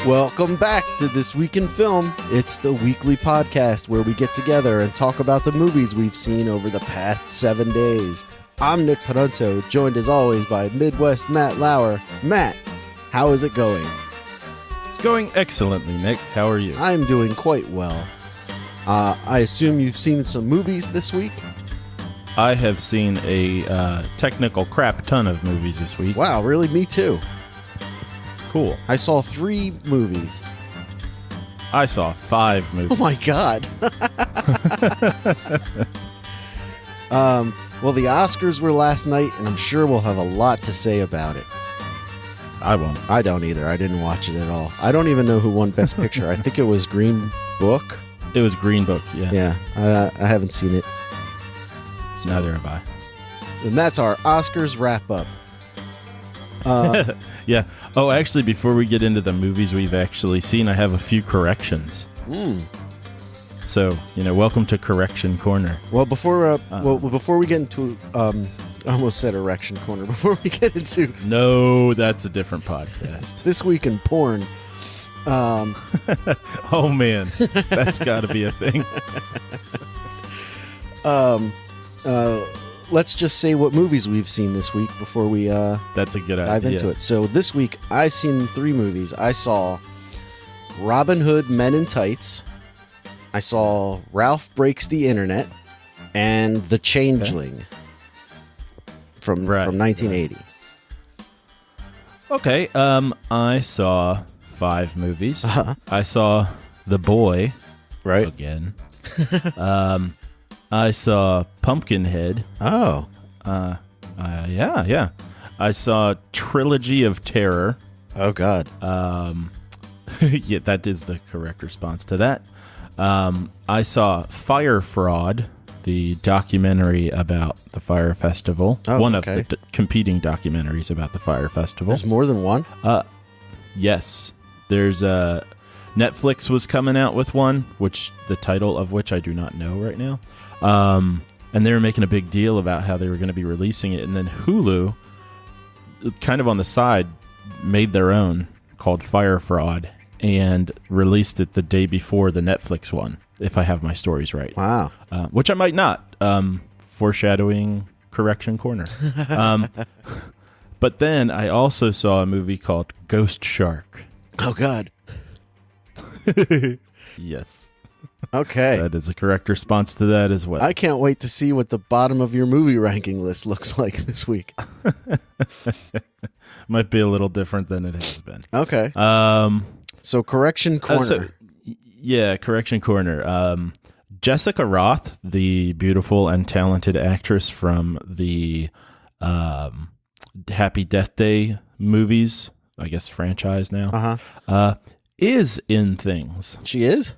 Welcome back to This Week in Film. It's the weekly podcast where we get together and talk about the movies we've seen over the past 7 days. I'm Nick Parenteau, joined as always by Midwest Matt Lauer. Matt, how is it going? It's going excellently, Nick. How are you? I'm doing quite well. I assume you've seen some movies this week? I have seen a technical crap ton of movies this week. Wow, really? Me too. Cool. I saw 3 movies. I saw 5 movies. Oh my god. Well, the Oscars were last night, and I'm sure we'll have a lot to say about it. I won't. I don't either. I didn't watch it at all. I don't even know who won Best Picture. I think it was Green Book. It was Green Book, yeah. Yeah, I haven't seen it. So, neither have I. And that's our Oscars wrap-up. Yeah. Oh, actually, before we get into the movies we've actually seen, I have a few corrections. So, welcome to Correction Corner. Well, before we get into, I almost said Erection Corner. Before we get into... No, that's a different podcast. This Week in Porn. Oh, man. That's got to be a thing. Let's just say what movies we've seen this week before we that's a good dive idea. into it. So this week, I've seen 3 movies. I saw Robin Hood Men in Tights. I saw Ralph Breaks the Internet. And The Changling from 1980. Okay. I saw 5 movies. I saw The Boy. Right. Again. I saw Pumpkinhead. Oh. Yeah. I saw Trilogy of Terror. Oh, God. Yeah, that is the correct response to that. I saw Fyre Fraud, the documentary about the Fyre Festival. Oh, one okay. of the competing documentaries about the Fyre Festival. There's more than one? Yes. There's Netflix was coming out with one, which the title of which I do not know right now. And they were making a big deal about how they were going to be releasing it. And then Hulu, kind of on the side, made their own called Fyre Fraud and released it the day before the Netflix one, if I have my stories right. Wow. Which I might not. Foreshadowing Correction Corner. But then I also saw a movie called Ghost Shark. Oh, God. Yes. Okay. That is a correct response to that as well. I can't wait to see what the bottom of your movie ranking list looks like this week. Might be a little different than it has been. Okay. So Correction Corner. Correction Corner. Jessica Roth, the beautiful and talented actress from the Happy Death Day movies, I guess franchise now, is in things. She is?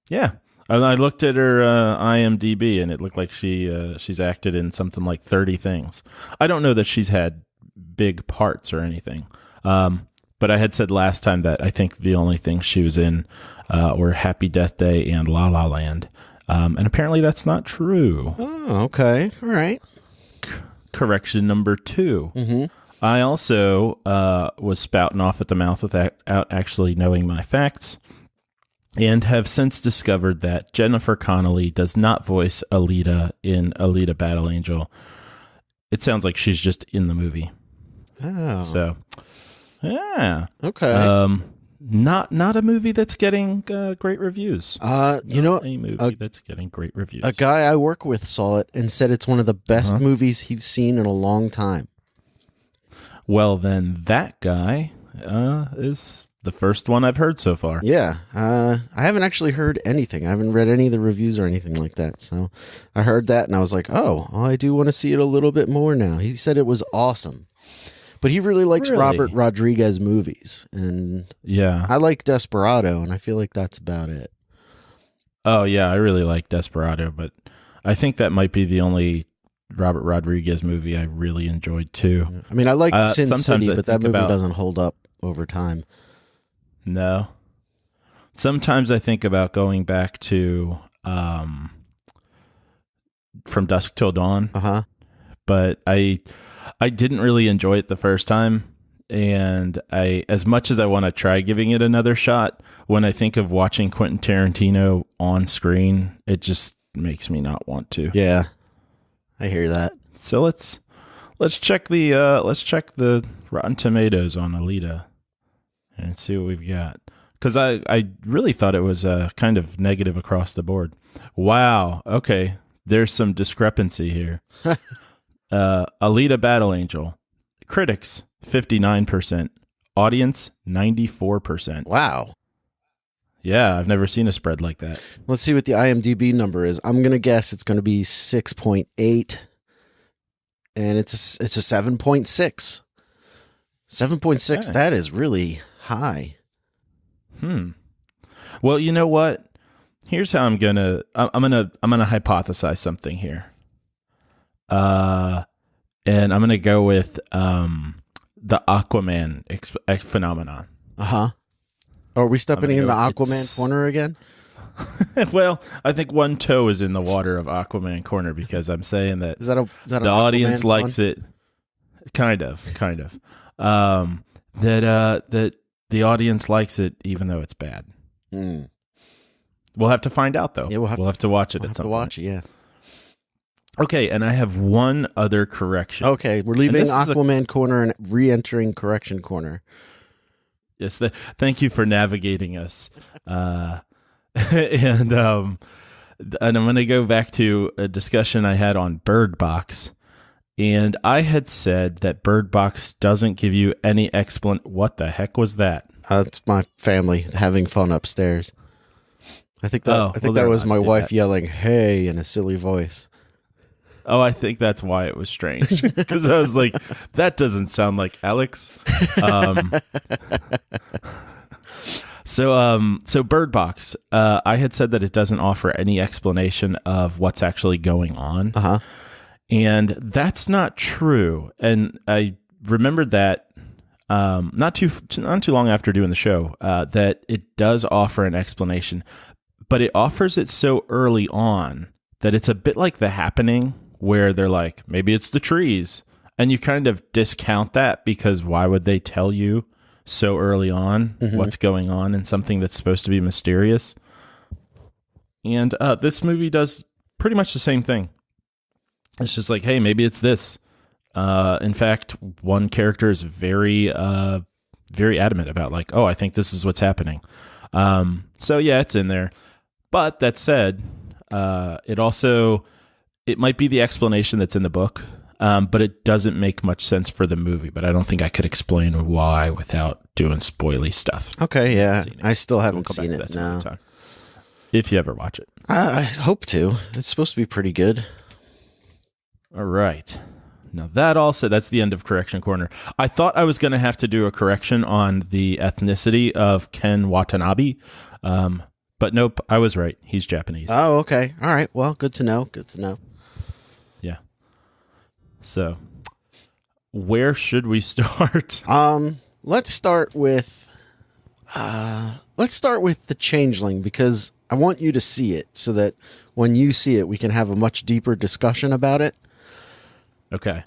Yeah. I looked at her IMDb, and it looked like she's acted in something like 30 things. I don't know that she's had big parts or anything. But I had said last time that I think the only things she was in were Happy Death Day and La La Land. And apparently that's not true. Oh, okay. All right. Correction number 2. Mm-hmm. I also was spouting off at the mouth without actually knowing my facts, and have since discovered that Jennifer Connelly does not voice Alita in Alita Battle Angel. It sounds like she's just in the movie. Oh. So, yeah. Okay. Not a movie that's getting great reviews. A movie that's getting great reviews. A guy I work with saw it and said it's one of the best movies he's seen in a long time. Well, then that guy is the first one I've heard so far. Yeah. I haven't actually heard anything. I haven't read any of the reviews or anything like that. So I heard that and I was like, oh, I do want to see it a little bit more now. He said it was awesome. But he really likes Robert Rodriguez movies. And yeah, I like Desperado, and I feel like that's about it. Oh, yeah, I really like Desperado, but I think that might be the only Robert Rodriguez movie I really enjoyed, too. I mean, I like Sin City, but that movie doesn't hold up over time. No. Sometimes I think about going back to From Dusk Till Dawn. Uh-huh. But I didn't really enjoy it the first time. and as much as I want to try giving it another shot, when I think of watching Quentin Tarantino on screen, it just makes me not want to. Yeah, I hear that. So let's check the Rotten Tomatoes on Alita and see what we've got. Because I really thought it was kind of negative across the board. Wow. Okay. There's some discrepancy here. Alita Battle Angel. Critics, 59%. Audience, 94%. Wow. Yeah, I've never seen a spread like that. Let's see what the IMDb number is. I'm going to guess it's going to be 6.8. And it's a 7.6. 7.6, Okay. That is really high. Well, you know what? Here's how I'm gonna hypothesize something here. And I'm gonna go with the Aquaman phenomenon. Are we stepping in the Aquaman corner again? Well, I think one toe is in the water of Aquaman corner because I'm saying that Is that an the audience Aquaman likes pun? it. Kind of. That the audience likes it even though it's bad. We'll have to find out though. Yeah, we'll have to watch it We'll at have some to point. watch it, yeah. Okay, and I have one other correction. Okay, we're leaving Aquaman corner and re-entering correction corner. Yes, thank you for navigating us. And I'm going to go back to a discussion I had on Bird Box. And I had said that Bird Box doesn't give you any What the heck was that? It's my family having fun upstairs. I think that they're was allowed my to do wife that. yelling, "Hey," in a silly voice. Oh, I think that's why it was strange. Because I was like, that doesn't sound like Alex. So Bird Box, I had said that it doesn't offer any explanation of what's actually going on. And that's not true. And I remembered that not too long after doing the show, that it does offer an explanation, but it offers it so early on that it's a bit like The Happening, where they're like, maybe it's the trees. And you kind of discount that because why would they tell you so early on what's going on in something that's supposed to be mysterious? And this movie does pretty much the same thing. It's just like, hey, maybe it's this. In fact, one character is very, very adamant about like, oh, I think this is what's happening. So yeah, it's in there. But that said, it might be the explanation that's in the book, but it doesn't make much sense for the movie. But I don't think I could explain why without doing spoily stuff. Okay, yeah. I still We'll haven't come back seen to it that some now. other time, if you ever watch it. I hope to. It's supposed to be pretty good. All right. Now that's the end of Correction Corner. I thought I was going to have to do a correction on the ethnicity of Ken Watanabe, but nope, I was right. He's Japanese. Oh, okay. All right. Well, good to know. Yeah. So, where should we start? Let's start with The Changling, because I want you to see it so that when you see it, we can have a much deeper discussion about it. Okay.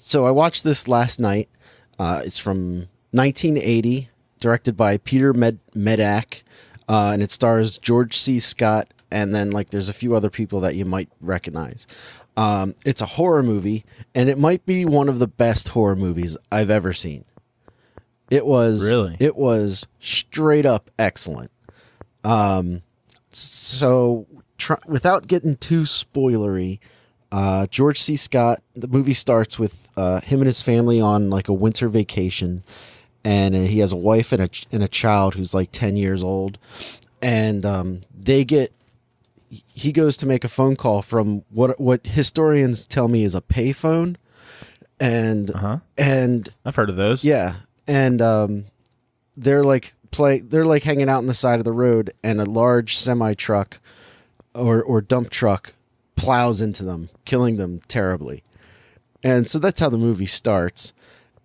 So I watched this last night. It's from 1980, directed by Peter Medak, and it stars George C. Scott, and then like there's a few other people that you might recognize. It's a horror movie, and it might be one of the best horror movies I've ever seen. It was straight up excellent. Without getting too spoilery, George C. Scott, the movie starts with him and his family on like a winter vacation, and he has a wife and a child who's like 10 years old, and he goes to make a phone call from what historians tell me is a payphone, and I've heard of those. yeah, and they're like hanging out on the side of the road, and a large semi truck or dump truck plows into them, killing them terribly. And so that's how the movie starts.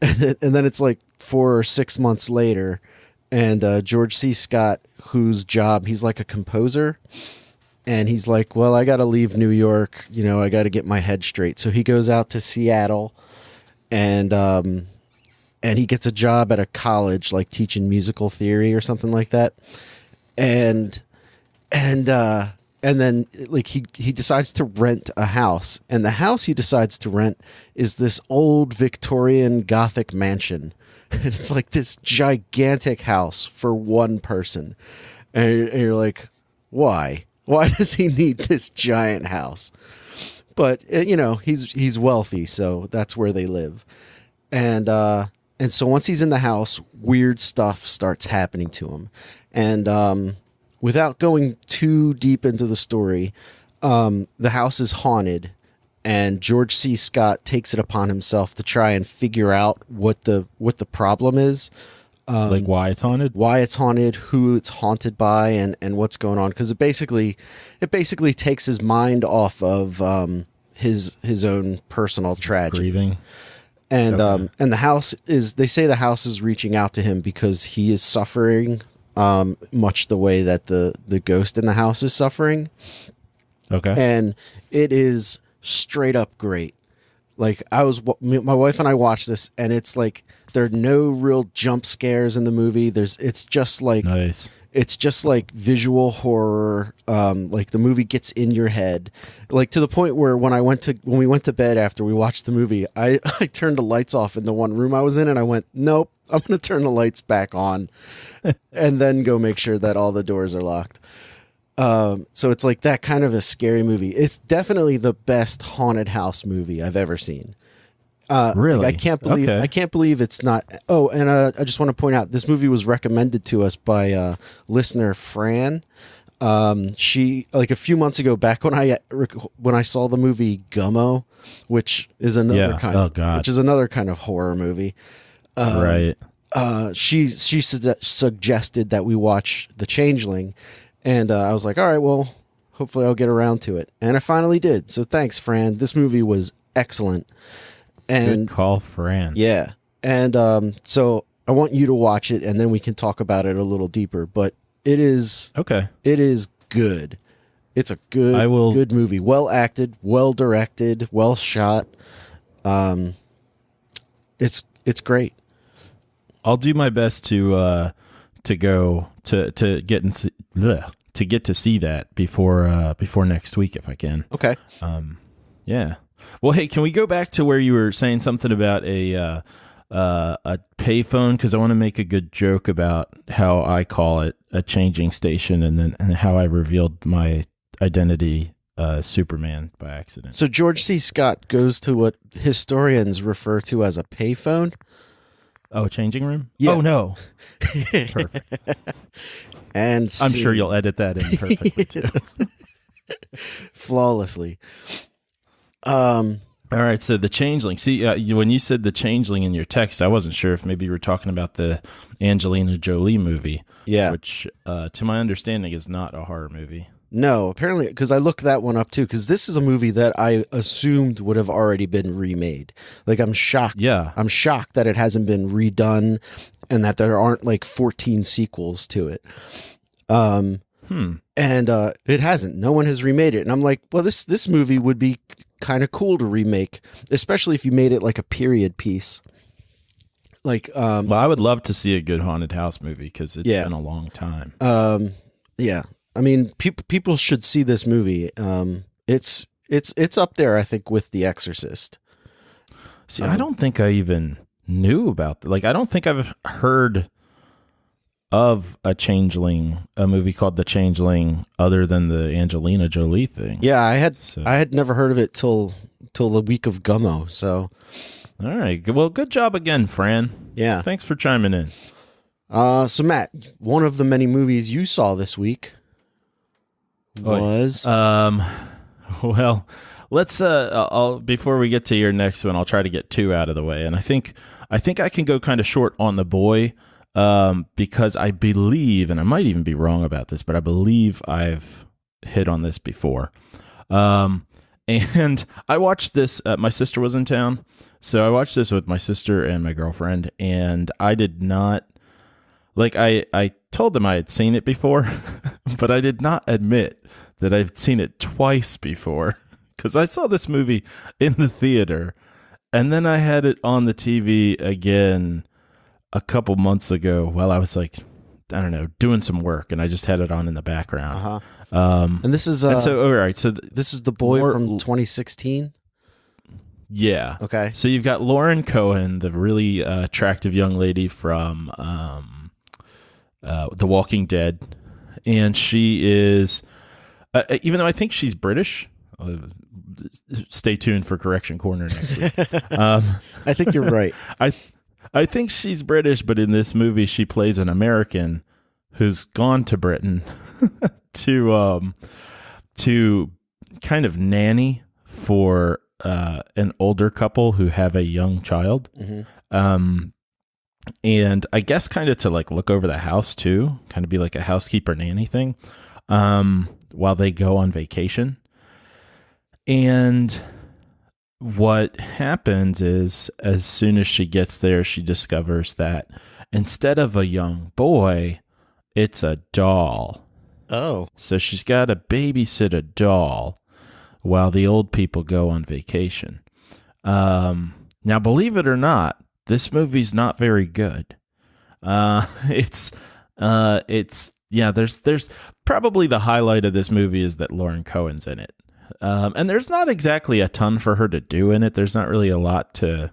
And then it's like 4 or 6 months later, and George C. Scott, whose job, he's like a composer, and he's like, well, I got to leave New York, I got to get my head straight. So he goes out to Seattle, and and he gets a job at a college, like teaching musical theory or something like that. And then like he decides to rent a house, and the house he decides to rent is this old Victorian Gothic mansion. And it's like this gigantic house for one person. And you're like, why? Why does he need this giant house? But, you know, he's wealthy, so that's where they live. And so once he's in the house, weird stuff starts happening to him. And without going too deep into the story, the house is haunted, and George C. Scott takes it upon himself to try and figure out what the problem is. Like why it's haunted? Why it's haunted, who it's haunted by, and what's going on. Because it basically takes his mind off of his own personal tragedy. Grieving. And Okay. And the house is, they say the house is reaching out to him because he is suffering much the way that the ghost in the house is suffering. Okay. And it is straight up great. Like my wife and I watched this, and it's like there are no real jump scares in the movie. It's just like Nice. It's just like visual horror. Like the movie gets in your head, like to the point where when we went to bed after we watched the movie, I turned the lights off in the one room I was in, and I went, nope, I'm going to turn the lights back on, and then go make sure that all the doors are locked. So it's like that kind of a scary movie. It's definitely the best haunted house movie I've ever seen. Really? I can't believe it's not. Oh, and I just want to point out, this movie was recommended to us by listener Fran. She, like a few months ago, back when I saw the movie Gummo, which is another kind of horror movie. Right. She suggested that we watch The Changling, and I was like, all right, well, hopefully I'll get around to it, and I finally did. So thanks, Fran. This movie was excellent. And good call, Fran. Yeah. And so I want you to watch it, and then we can talk about it a little deeper. But it is Okay. It is good. It's a good movie. Well acted, well directed, well shot. It's great. I'll do my best to go to get to see that before next week if I can. Okay. Yeah. Well, hey, can we go back to where you were saying something about a payphone? Because I want to make a good joke about how I call it a changing station, and how I revealed my identity, Superman, by accident. So George C. Scott goes to what historians refer to as a payphone. Oh, a changing room? Yeah. Oh, no. Perfect. And I'm sure you'll edit that in perfectly, too. Flawlessly. All right, so The Changeling. See, when you said The Changeling in your text, I wasn't sure if maybe you were talking about the Angelina Jolie movie. Yeah. Which, to my understanding, is not a horror movie. No, apparently, because I looked that one up too, because this is a movie that I assumed would have already been remade. Like, I'm shocked. Yeah. I'm shocked that it hasn't been redone, and that there aren't like 14 sequels to it. And it hasn't. No one has remade it. And I'm like, well, this movie would be kind of cool to remake, especially if you made it like a period piece. Like, well, I would love to see a good haunted house movie because it's been a long time. Yeah. I mean, people should see this movie. It's up there, I think, with The Exorcist. See, I don't think I even knew about that. Like, I don't think I've heard of a movie called The Changeling, other than the Angelina Jolie thing. Yeah, I had never heard of it till the week of Gummo. So, all right, well, good job again, Fran. Yeah, thanks for chiming in. So Matt, one of the many movies you saw this week was well, let's I'll before we get to your next one, I'll try to get two out of the way, and I think I can go kind of short on The Boy. Because I believe, and I might even be wrong about this, but I believe I've hit on this before. And I watched this, my sister was in town, so I watched this with my sister and my girlfriend, and I did not, like, I told them I had seen it before, but I did not admit that I've seen it twice before, because I saw this movie in the theater, and then I had it on the TV again a couple months ago while I was like, I don't know, doing some work, and I just had it on in the background. And this is and so all right, so this is The Boy from 2016. Yeah. Okay. So you've got Lauren Cohen, the really attractive young lady from The Walking Dead, and she is, even though I think she's British. Stay tuned for Correction Corner next week. I think you're right. I think she's British, but in this movie, she plays an American who's gone to Britain to kind of nanny for an older couple who have a young child. Mm-hmm. And I guess kind of to like look over the house too, kind of be like a housekeeper nanny thing, while they go on vacation. And what happens is, as soon as she gets there, she discovers that instead of a young boy, it's a doll. Oh. So she's got to babysit a doll while the old people go on vacation. Now, believe it or not, this movie's not very good. There's probably the highlight of this movie is that Lauren Cohen's in it. And there's not exactly a ton for her to do in it. There's not really a lot to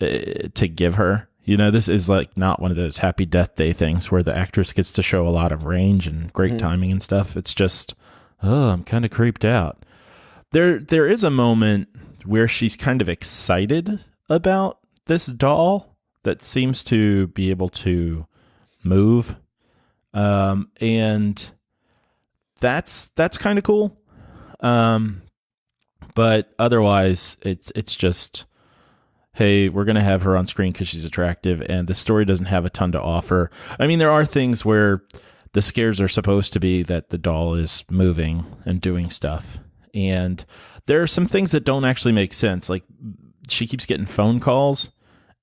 give her. You know, this is like not one of those Happy Death Day things where the actress gets to show a lot of range and great timing and stuff. It's just, I'm kind of creeped out. There is a moment where she's kind of excited about this doll that seems to be able to move. And that's kind of cool. But otherwise it's just, hey, we're going to have her on screen because she's attractive, and the story doesn't have a ton to offer. I mean, there are things where the scares are supposed to be that the doll is moving and doing stuff. And there are some things that don't actually make sense. Like, she keeps getting phone calls,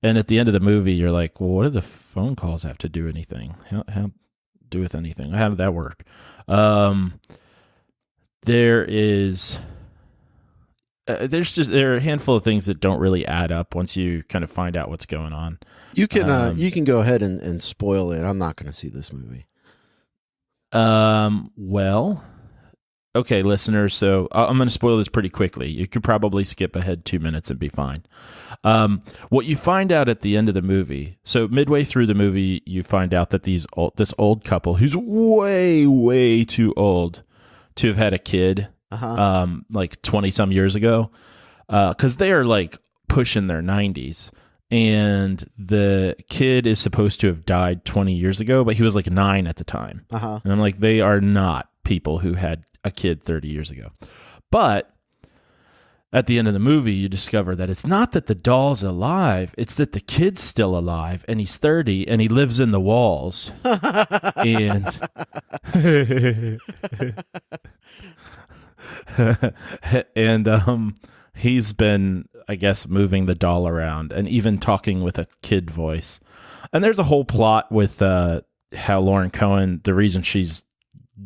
and at the end of the movie, you're like, well, what do the phone calls have to do anything? How do with anything? How did that work? There are a handful of things that don't really add up once you kind of find out what's going on. You can go ahead and spoil it. I'm not going to see this movie. Well, okay, listeners. So I'm going to spoil this pretty quickly. You could probably skip ahead 2 minutes and be fine. What you find out at the end of the movie. So midway through the movie, you find out that this old couple who's way, way too old to have had a kid. Like 20 some years ago, because they are like pushing their 90s, and the kid is supposed to have died 20 years ago, but he was like 9 at the time. And I'm like, they are not people who had a kid 30 years ago. But at the end of the movie, you discover that it's not that the doll's alive, it's that the kid's still alive, and he's 30, and he lives in the walls. And he's been, I guess, moving the doll around and even talking with a kid voice. And there's a whole plot with how Lauren Cohen, the reason she's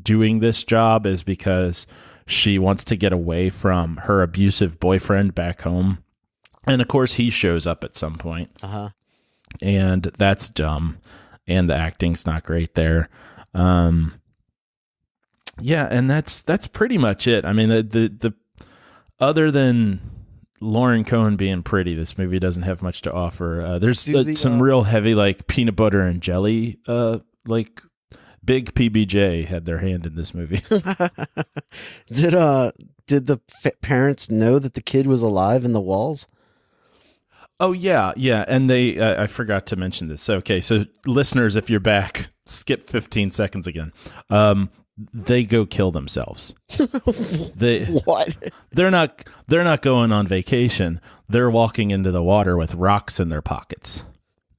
doing this job is because she wants to get away from her abusive boyfriend back home. And of course, he shows up at some point. And that's dumb. And the acting's not great there. Yeah, and that's pretty much it. I mean, the other than Lauren Cohen being pretty, this movie doesn't have much to offer. There's some real heavy, like, peanut butter and jelly, like big PBJ had their hand in this movie. Did the parents know that the kid was alive in the walls? Oh yeah, and they I forgot to mention this. Okay, so listeners, if you're back, skip 15 seconds again. They go kill themselves. What? They're not going on vacation. They're walking into the water with rocks in their pockets,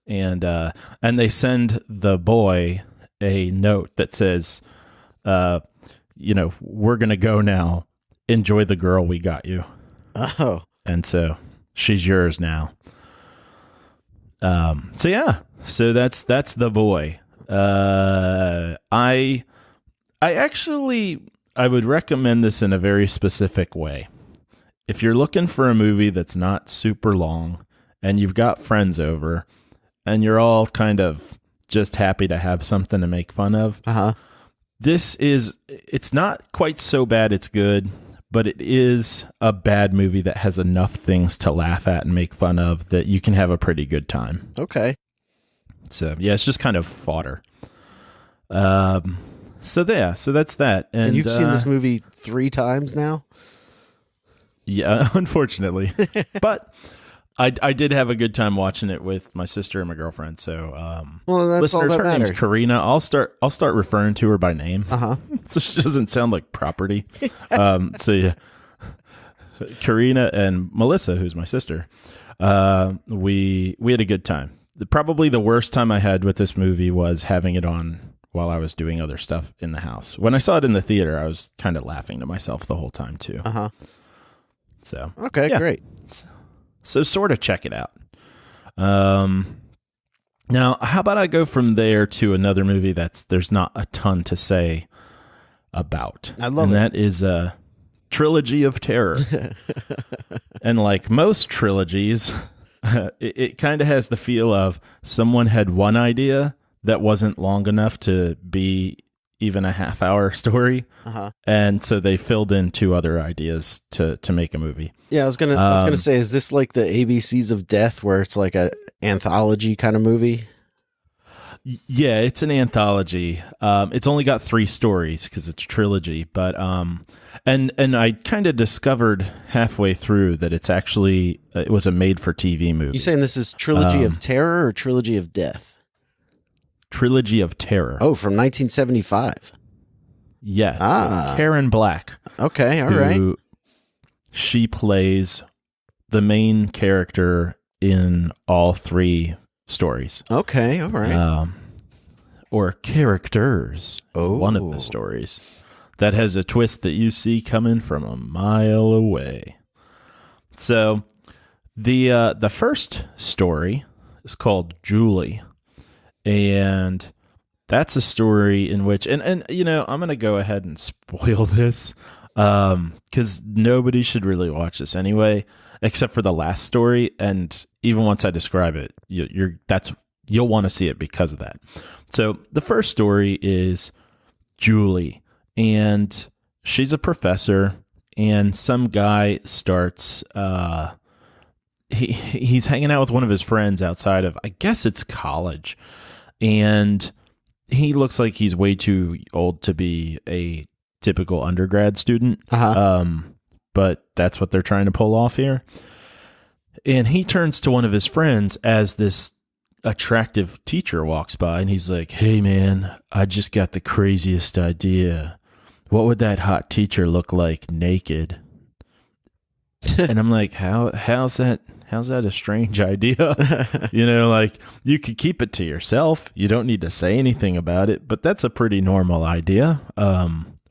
and they send the boy a note that says, we're gonna go now. Enjoy the girl we got you. Oh, and so she's yours now. So that's the boy. I would recommend this in a very specific way. If you're looking for a movie that's not super long and you've got friends over and you're all kind of just happy to have something to make fun of. It's not quite so bad it's good, but it is a bad movie that has enough things to laugh at and make fun of that you can have a pretty good time. Okay. So, yeah, it's just kind of fodder. So that's that. And you've seen this movie 3 times now? Yeah, unfortunately. But I did have a good time watching it with my sister and my girlfriend. So, that's listeners, all that her name's matters. Karina. I'll start referring to her by name. So she doesn't sound like property. So yeah, Karina and Melissa, who's my sister. We had a good time. Probably the worst time I had with this movie was having it on while I was doing other stuff in the house. When I saw it in the theater, I was kind of laughing to myself the whole time too. So okay, great. So sort of check it out. Now, how about I go from there to another movie there's not a ton to say about. I love it. And that is Trilogy of Terror. And like most trilogies, it kind of has the feel of someone had one idea that wasn't long enough to be even a half-hour story, and so they filled in 2 other ideas to make a movie. Yeah, I was gonna say, is this like the ABCs of Death, where it's like a anthology kind of movie? Yeah, it's an anthology. It's only got 3 stories because it's a trilogy, but and I kind of discovered halfway through that it's actually it was a made-for-TV movie. You saying this is Trilogy of Terror or Trilogy of Death? Trilogy of Terror. Oh, from 1975. Yes. Karen Black. Okay, all right. She plays the main character in all 3 stories. Okay, all right. Or characters. One of the stories. That has a twist that you see coming from a mile away. So, the first story is called Julie. And that's a story in which, and you know, I'm going to go ahead and spoil this because nobody should really watch this anyway, except for the last story. And even once I describe it, you'll want to see it because of that. So the first story is Julie, and she's a professor, and some guy starts. He's hanging out with one of his friends outside of, I guess it's college. And he looks like he's way too old to be a typical undergrad student. But that's what they're trying to pull off here. And he turns to one of his friends as this attractive teacher walks by, and he's like, "Hey man, I just got the craziest idea. What would that hot teacher look like naked?" And I'm like, how's that a strange idea? You know, like, you could keep it to yourself. You don't need to say anything about it, but that's a pretty normal idea.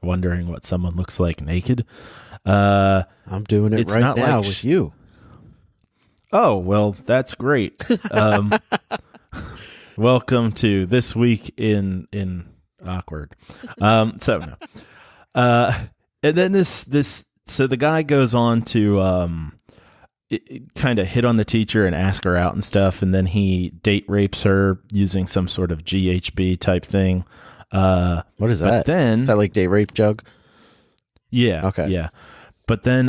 Wondering what someone looks like naked. I'm doing it right now with you. Oh, well, that's great. Welcome to This Week in Awkward. And then so the guy goes on to kind of hit on the teacher and ask her out and stuff, and then he date rapes her using some sort of GHB type thing. What is that? Is that like date rape jug? Yeah. Okay. Yeah. But then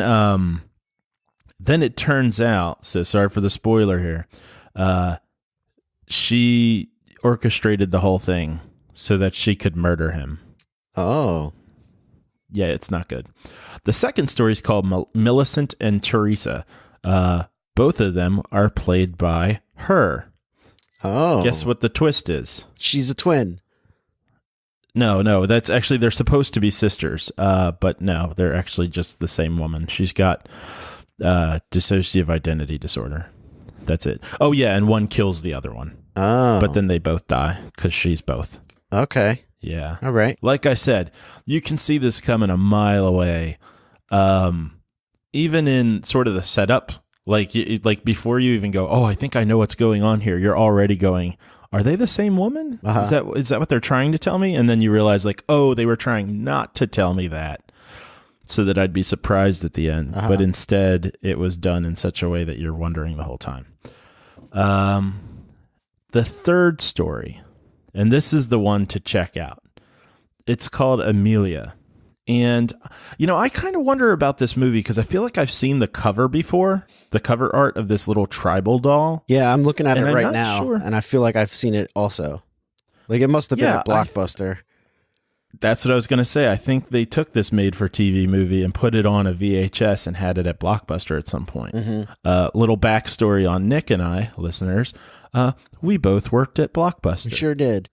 it turns out, so sorry for the spoiler here, she orchestrated the whole thing so that she could murder him. Oh. Yeah, it's not good. The second story is called Millicent and Teresa. Both of them are played by her. Oh. Guess what the twist is? She's a twin. No, that's actually, they're supposed to be sisters, but no, they're actually just the same woman. She's got dissociative identity disorder. That's it. Oh, yeah, and one kills the other one. Oh. But then they both die because she's both. Okay. Yeah. All right. Like I said, you can see this coming a mile away. Even in sort of the setup, like before you even go, oh, I think I know what's going on here, you're already going, are they the same woman? Uh-huh. Is that what they're trying to tell me? And then you realize, like, oh, they were trying not to tell me that, so that I'd be surprised at the end. Uh-huh. But instead, it was done in such a way that you're wondering the whole time. the third story, and this is the one to check out. It's called Amelia. And, I kind of wonder about this movie because I feel like I've seen the cover before, the cover art of this little tribal doll. Yeah, I'm looking at it right now, sure. and I feel like I've seen it also. Like, it must have been a Blockbuster. That's what I was going to say. I think they took this made-for-TV movie and put it on a VHS and had it at Blockbuster at some point. Little backstory on Nick and I, listeners. We both worked at Blockbuster. We sure did.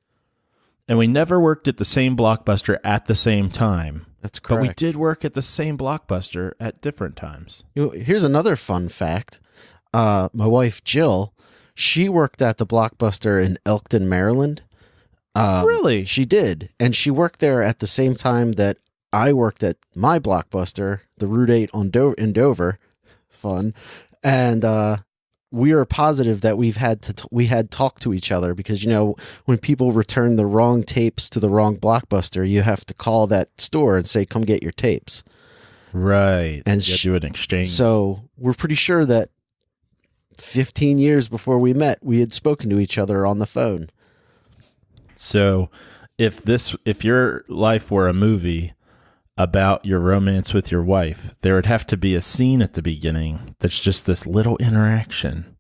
And we never worked at the same Blockbuster at the same time. That's correct. But we did work at the same Blockbuster at different times. Here's another fun fact. My wife, Jill, she worked at the Blockbuster in Elkton, Maryland. Really? She did. And she worked there at the same time that I worked at my Blockbuster, the Route 8 in Dover. It's fun. And we are positive that we had talked to each other because, when people return the wrong tapes to the wrong Blockbuster, you have to call that store and say, come get your tapes. Right. And do an exchange. So we're pretty sure that 15 years before we met, we had spoken to each other on the phone. So if your life were a movie about your romance with your wife, there would have to be a scene at the beginning that's just this little interaction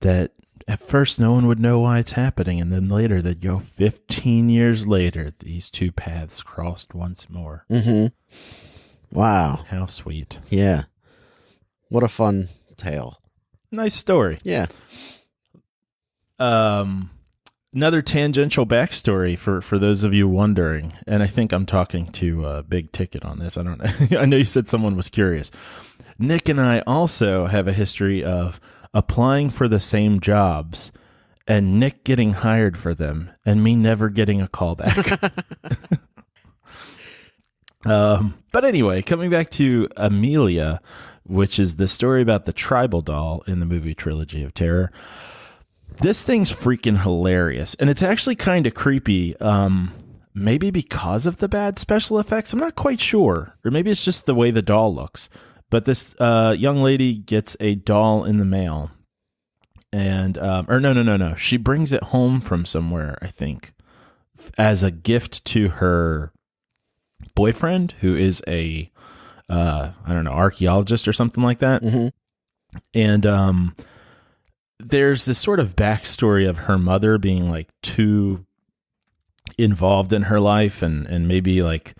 that at first no one would know why it's happening, and then later they'd go 15 years later, these two paths crossed once more. Mm-hmm. Wow. How sweet. Yeah. What a fun tale. Nice story. Yeah. Another tangential backstory for those of you wondering, and I think I'm talking to Big Ticket on this. I don't know. I know you said someone was curious. Nick and I also have a history of applying for the same jobs and Nick getting hired for them and me never getting a call back. But anyway, coming back to Amelia, which is the story about the tribal doll in the movie Trilogy of Terror. This thing's freaking hilarious, and it's actually kind of creepy, maybe because of the bad special effects. I'm not quite sure, or maybe it's just the way the doll looks. But this young lady gets a doll in the mail, and no. She brings it home from somewhere, I think, as a gift to her boyfriend, who is a archaeologist or something like that. Mm-hmm. And there's this sort of backstory of her mother being like too involved in her life and maybe like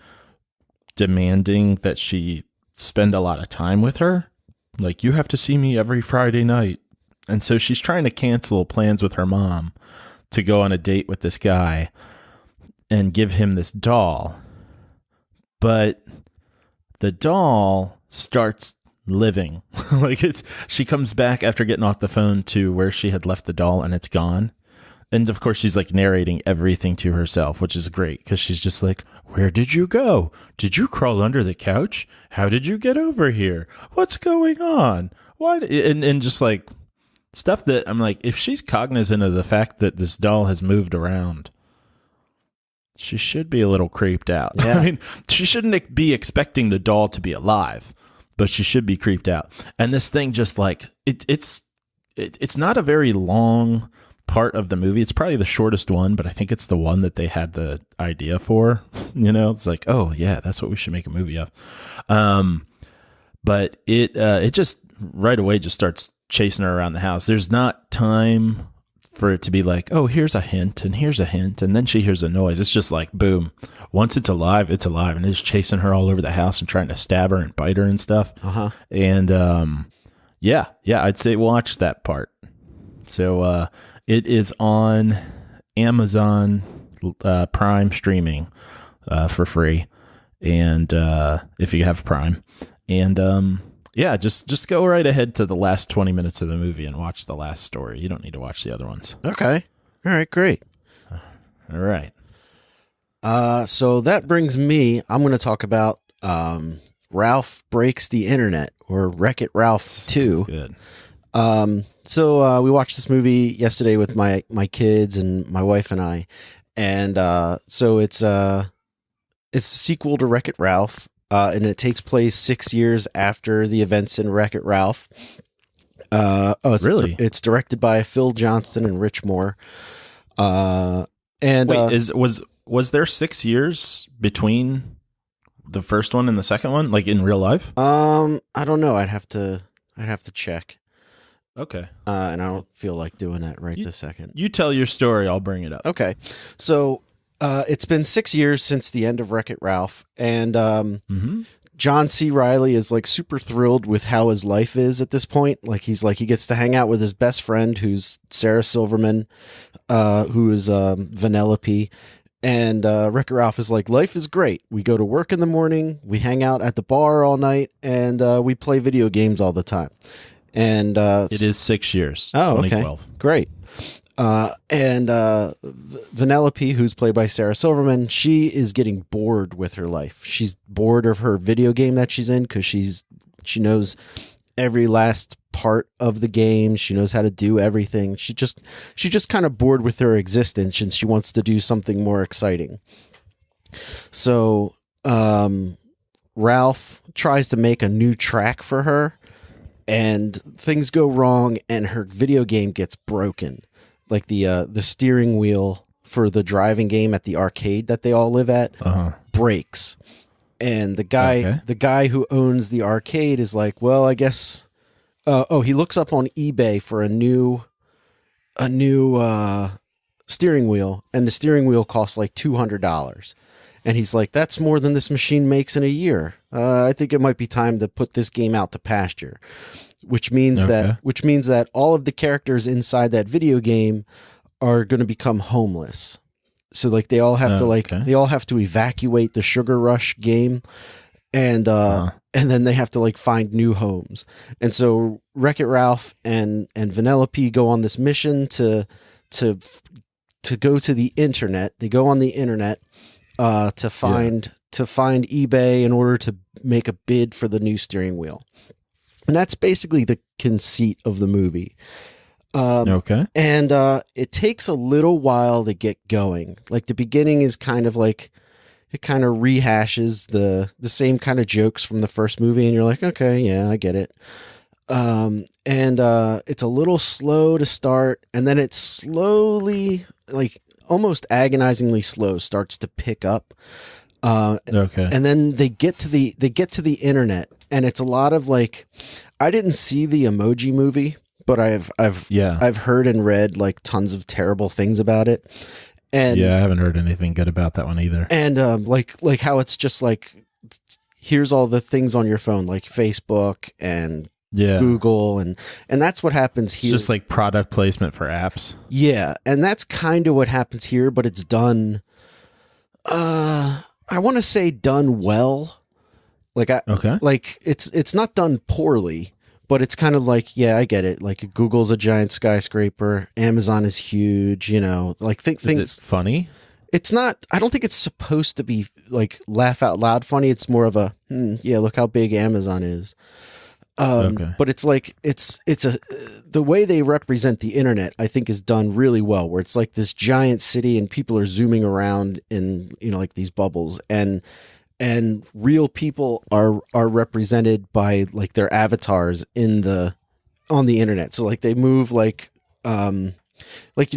demanding that she spend a lot of time with her. Like, you have to see me every Friday night. And so she's trying to cancel plans with her mom to go on a date with this guy and give him this doll. But the doll starts living. She comes back after getting off the phone to where she had left the doll, and it's gone. And of course she's like narrating everything to herself, which is great because she's just like, where did you go? Did you crawl under the couch? How did you get over here? What's going on? Why? And just like stuff that I'm like, if she's cognizant of the fact that this doll has moved around, she should be a little creeped out. Yeah. I mean, she shouldn't be expecting the doll to be alive, but she should be creeped out. And this thing just like, it's not a very long part of the movie. It's probably the shortest one, but I think it's the one that they had the idea for. It's like, oh yeah, that's what we should make a movie of. But it just right away just starts chasing her around the house. There's not time for it to be like, oh, here's a hint, and here's a hint, and then she hears a noise. It's just like, boom. Once it's alive, and it's chasing her all over the house and trying to stab her and bite her and stuff. Uh-huh. And yeah, I'd say watch that part. So it is on Amazon Prime streaming for free, and if you have Prime. And yeah, just go right ahead to the last 20 minutes of the movie and watch the last story. You don't need to watch the other ones. Okay. All right, great. All right. So that brings me, I'm going to talk about Ralph Breaks the Internet, or Wreck-It Ralph 2. Good. So we watched this movie yesterday with my kids and my wife and I. And so it's a sequel to Wreck-It Ralph. And it takes place 6 years after the events in Wreck-It Ralph. Really? It's directed by Phil Johnston and Rich Moore. And wait, was there 6 years between the first one and the second one, like in real life? I don't know. I'd have to check. Okay. And I don't feel like doing that this second. You tell your story, I'll bring it up. Okay. So, it's been 6 years since the end of Wreck-It Ralph, and John C. Reilly is like super thrilled with how his life is at this point. Like he gets to hang out with his best friend, who's Sarah Silverman, who is Vanellope. And Wreck-It Ralph is like, life is great. We go to work in the morning, we hang out at the bar all night, and we play video games all the time. And it is 6 years. Oh, 2012. okay, great. And Vanellope, who's played by Sarah Silverman, she is getting bored with her life. She's bored of her video game that she's in because she knows every last part of the game. She knows how to do everything. She just kind of bored with her existence, and she wants to do something more exciting. So Ralph tries to make a new track for her, and things go wrong, and her video game gets broken. Like the steering wheel for the driving game at the arcade that they all live at breaks. And the guy who owns the arcade is like, well, I guess he looks up on eBay for a new steering wheel, and the steering wheel costs like $200. And he's like, that's more than this machine makes in a year. I think it might be time to put this game out to pasture. Which means that all of the characters inside that video game are going to become homeless. So like they all have to evacuate the Sugar Rush game, and then they have to like find new homes. And so Wreck-It Ralph and Vanellope go on this mission to go to the internet. They go on the internet to find eBay in order to make a bid for the new steering wheel. And that's basically the conceit of the movie. Okay. And it takes a little while to get going. Like the beginning is kind of like, it kind of rehashes the same kind of jokes from the first movie. And you're like, okay, yeah, I get it. And it's a little slow to start. And then it slowly, like almost agonizingly slow, starts to pick up. Okay. And then they get to the internet, and it's a lot of like, I didn't see the Emoji Movie, but I've heard and read like tons of terrible things about it. And yeah, I haven't heard anything good about that one either. And like how it's just like, here's all the things on your phone, like Facebook and Google, and that's what happens here. It's just like product placement for apps. Yeah, and that's kind of what happens here, but it's done. I want to say done well. Like it's not done poorly, but it's kind of like, yeah, I get it. Like Google's a giant skyscraper, Amazon is huge, you know, like things. Is it funny? It's not, I don't think it's supposed to be like laugh out loud funny. It's more of a, yeah, look how big Amazon is. But it's like, the way they represent the internet, I think is done really well, where it's like this giant city and people are zooming around in, you know, like these bubbles, and real people are represented by like their avatars on the internet. So like they move like you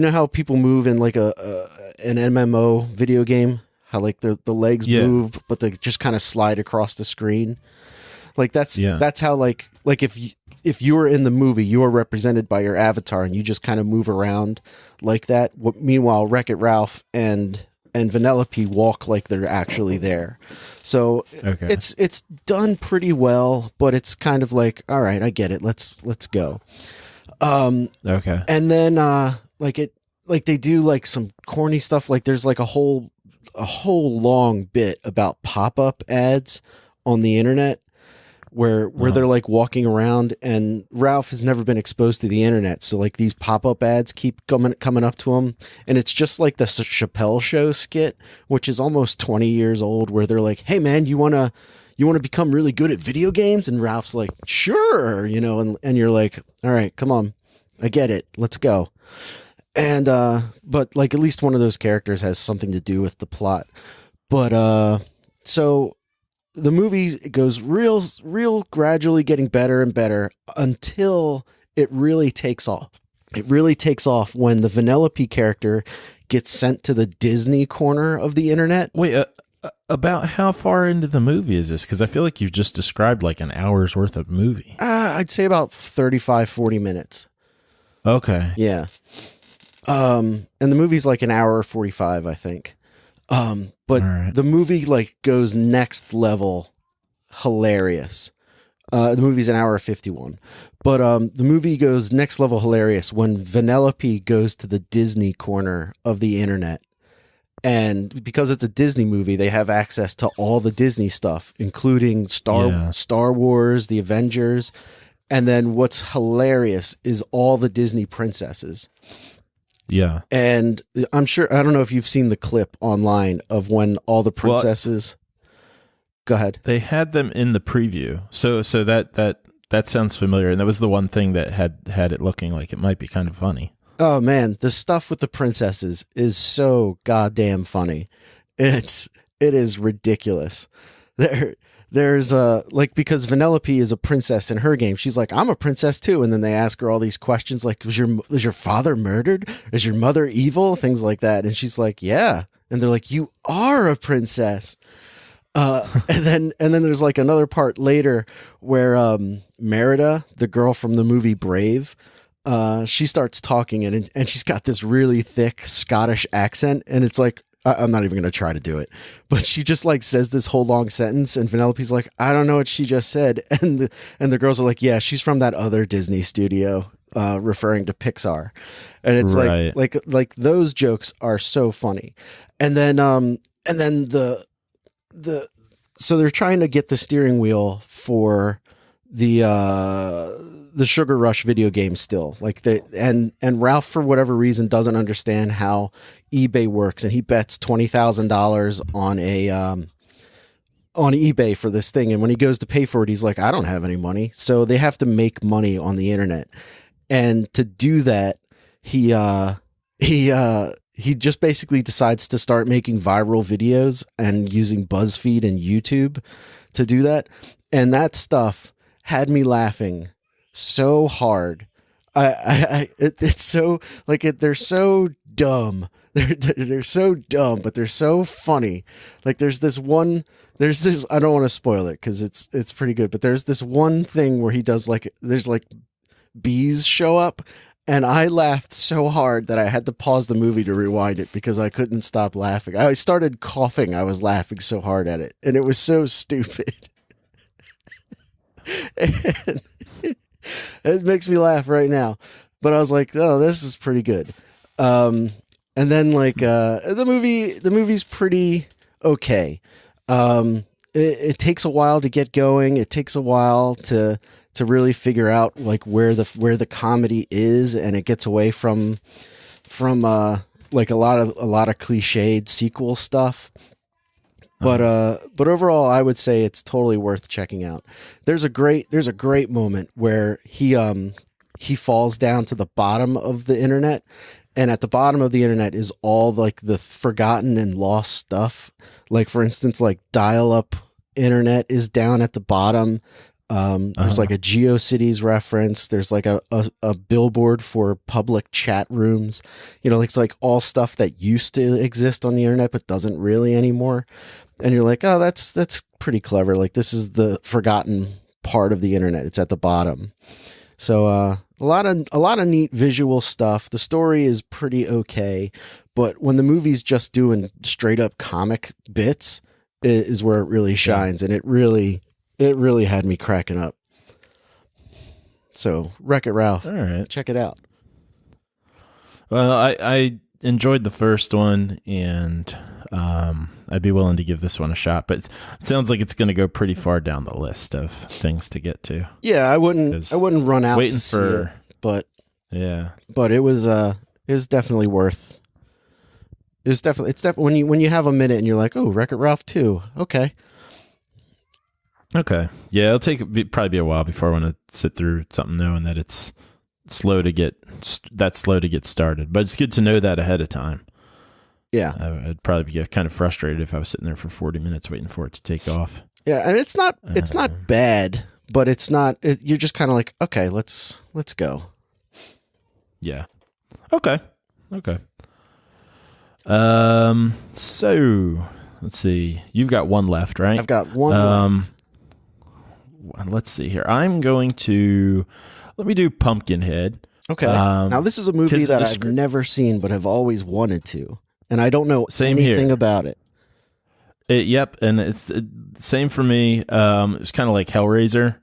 know how people move in like an MMO video game, how like the legs move, but they just kind of slide across the screen. Like that's how like if you were in the movie, you are represented by your avatar, and you just kind of move around like that. Meanwhile, Wreck-It Ralph and Vanellope walk like they're actually there. So it's done pretty well, but it's kind of like, all right, I get it. Let's go. Okay. And then they do like some corny stuff. Like there's like a whole long bit about pop-up ads on the internet where they're like walking around, and Ralph has never been exposed to the internet. So like these pop-up ads keep coming up to him, and it's just like the Chappelle Show skit, which is almost 20 years old, where they're like, hey man, you want to become really good at video games? And Ralph's like, sure, you know, and you're like, all right, come on, I get it, let's go. And but like at least one of those characters has something to do with the plot. But so the movie goes real gradually getting better and better until it really takes off. It really takes off when the Vanellope character gets sent to the Disney corner of the internet. Wait, about how far into the movie is this? Because I feel like you've just described like an hour's worth of movie. I'd say about 35, 40 minutes. Okay. Yeah. And the movie's like an hour 45, I think. But right. The movie like goes next level hilarious. The movie's an hour 51. But the movie goes next level hilarious when Vanellope goes to the Disney corner of the internet. And because it's a Disney movie, they have access to all the Disney stuff, including Star Wars, the Avengers. And then what's hilarious is all the Disney princesses. Yeah. And I'm sure, I don't know if you've seen the clip online of when all the princesses... Go ahead. They had them in the preview. So that sounds familiar. And that was the one thing that had it looking like it might be kind of funny. Oh man, the stuff with the princesses is so goddamn funny. It is ridiculous. There's like, because Vanellope is a princess in her game, she's like, I'm a princess too. And then they ask her all these questions like, was your father murdered? Is your mother evil? Things like that. And she's like, yeah. And they're like, you are a princess. And then there's like another part later where Merida, the girl from the movie Brave, she starts talking and she's got this really thick Scottish accent, and it's like, I'm not even going to try to do it, but she just like says this whole long sentence, and Vanellope's like, I don't know what she just said. And the girls are like, yeah, she's from that other Disney studio, referring to Pixar. And it's right. like those jokes are so funny. And then so they're trying to get the steering wheel for the Sugar Rush video game still, like and Ralph, for whatever reason, doesn't understand how eBay works, and he bets $20,000 on eBay for this thing. And when he goes to pay for it, he's like, I don't have any money. So they have to make money on the internet, and to do that, he just basically decides to start making viral videos and using BuzzFeed and YouTube to do that. And that stuff had me laughing so hard. It's so like they're so dumb. They're so dumb, but they're so funny. Like there's this I don't want to spoil it because it's pretty good, but there's this one thing where he does there's bees show up. And I laughed so hard that I had to pause the movie to rewind it because I couldn't stop laughing. I started coughing. I was laughing so hard at it. And it was so stupid. And it makes me laugh right now. But I was like, oh, this is pretty good. And then the movie's pretty okay. It takes a while to get going. It takes a while to really figure out like where the comedy is, and it gets away from like a lot of cliched sequel stuff. But overall, I would say it's totally worth checking out. There's a great moment where he falls down to the bottom of the internet, and at the bottom of the internet is all like the forgotten and lost stuff. Like for instance, like dial-up internet is down at the bottom. There's like a GeoCities reference. There's like a billboard for public chat rooms. You know, it's like all stuff that used to exist on the internet but doesn't really anymore. And you're like, oh, that's pretty clever. Like this is the forgotten part of the internet. It's at the bottom. So a lot of neat visual stuff. The story is pretty okay, but when the movie's just doing straight up comic bits is where it really shines, and it really had me cracking up. So, Wreck-It Ralph. All right. Check it out. Well, I enjoyed the first one, and I'd be willing to give this one a shot, but it sounds like it's going to go pretty far down the list of things to get to. Yeah, I wouldn't run out to see it, but it was definitely worth. It's definitely when you have a minute and you're like, oh, Wreck-It Ralph 2. Okay. Okay. Yeah, probably be a while before I want to sit through something knowing that it's slow to get started. But it's good to know that ahead of time. Yeah. I'd probably get kind of frustrated if I was sitting there for 40 minutes waiting for it to take off. Yeah, and it's not bad, but it's not. You're just kind of like, okay, let's go. Yeah. Okay. So let's see. You've got one left, right? I've got one left. Let's see here. Let me do Pumpkinhead. Okay. Now this is a movie that I've never seen, but have always wanted to, and I don't know anything about it. Yep, and it's same for me. It's kind of like Hellraiser.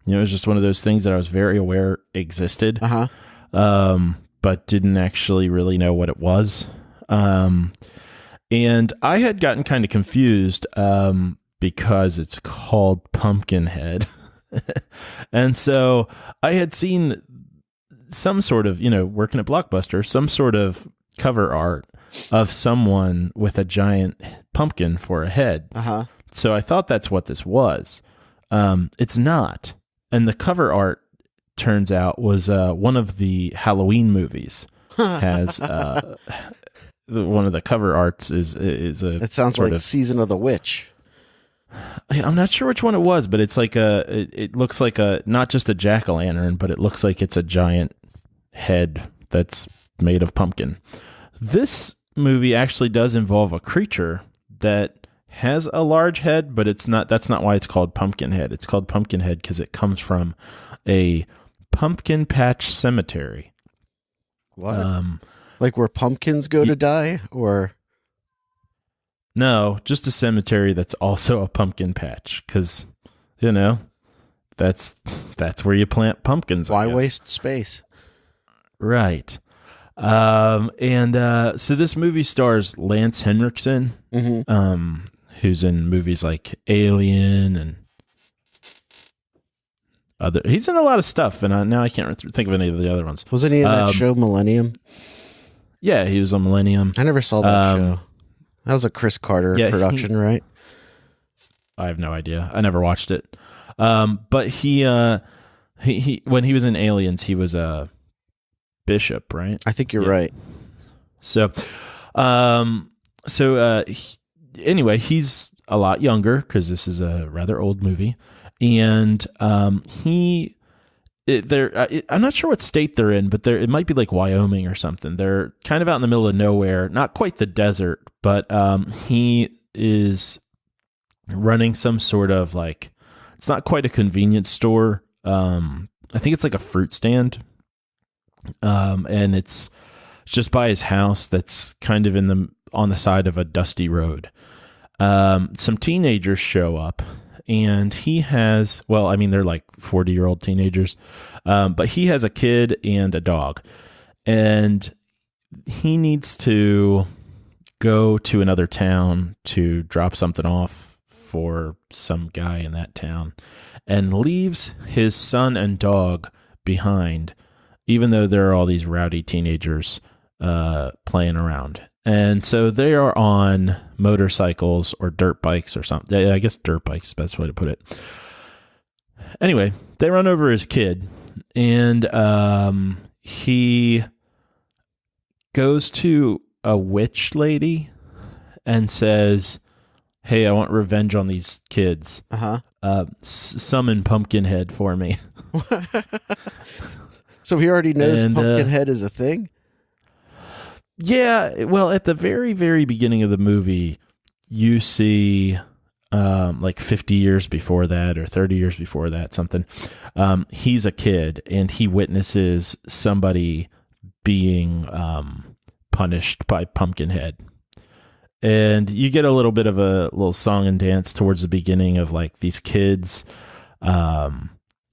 It was just one of those things that I was very aware existed, but didn't actually really know what it was. And I had gotten kind of confused because it's called Pumpkinhead. And so I had seen some sort of, working at Blockbuster, some sort of cover art of someone with a giant pumpkin for a head. So I thought that's what this was. It's not. And the cover art, turns out, was one of the Halloween movies. Has one of the cover arts is a. It sounds like Season of the Witch. I'm not sure which one it was, but it's like it looks like not just a jack-o'-lantern, but it looks like it's a giant head that's made of pumpkin. This movie actually does involve a creature that has a large head, but that's not why it's called Pumpkinhead. It's called Pumpkinhead because it comes from a pumpkin patch cemetery. What? Like where pumpkins go to die, or? No, just a cemetery that's also a pumpkin patch, because that's where you plant pumpkins. Why waste space? Right. So this movie stars Lance Henriksen, who's in movies like Alien and other. He's in a lot of stuff, and now I can't think of any of the other ones. Wasn't he in that show Millennium? Yeah, he was on Millennium. I never saw that show. That was a Chris Carter production, right? I have no idea. I never watched it. But he when he was in Aliens, he was a bishop, right? I think you're right. So, anyway, he's a lot younger because this is a rather old movie, and I'm not sure what state they're in, but it might be like Wyoming or something. They're kind of out in the middle of nowhere, not quite the desert, but he is running some sort of it's not quite a convenience store. I think it's like a fruit stand. And it's just by his house that's kind of on the side of a dusty road. Some teenagers show up, and he has, they're like 40-year-old teenagers, but he has a kid and a dog, and he needs to go to another town to drop something off for some guy in that town, and leaves his son and dog behind, even though there are all these rowdy teenagers playing around. And so they are on motorcycles or dirt bikes or something. I guess dirt bikes is the best way to put it. Anyway, they run over his kid, and he goes to a witch lady and says, "Hey, I want revenge on these kids. Summon Pumpkinhead for me." So he already knows Pumpkinhead is a thing? Yeah, well, at the very, very beginning of the movie, you see, 50 years before that or 30 years before that, something, he's a kid, and he witnesses somebody being punished by Pumpkinhead. And you get a little bit of a little song and dance towards the beginning of these kids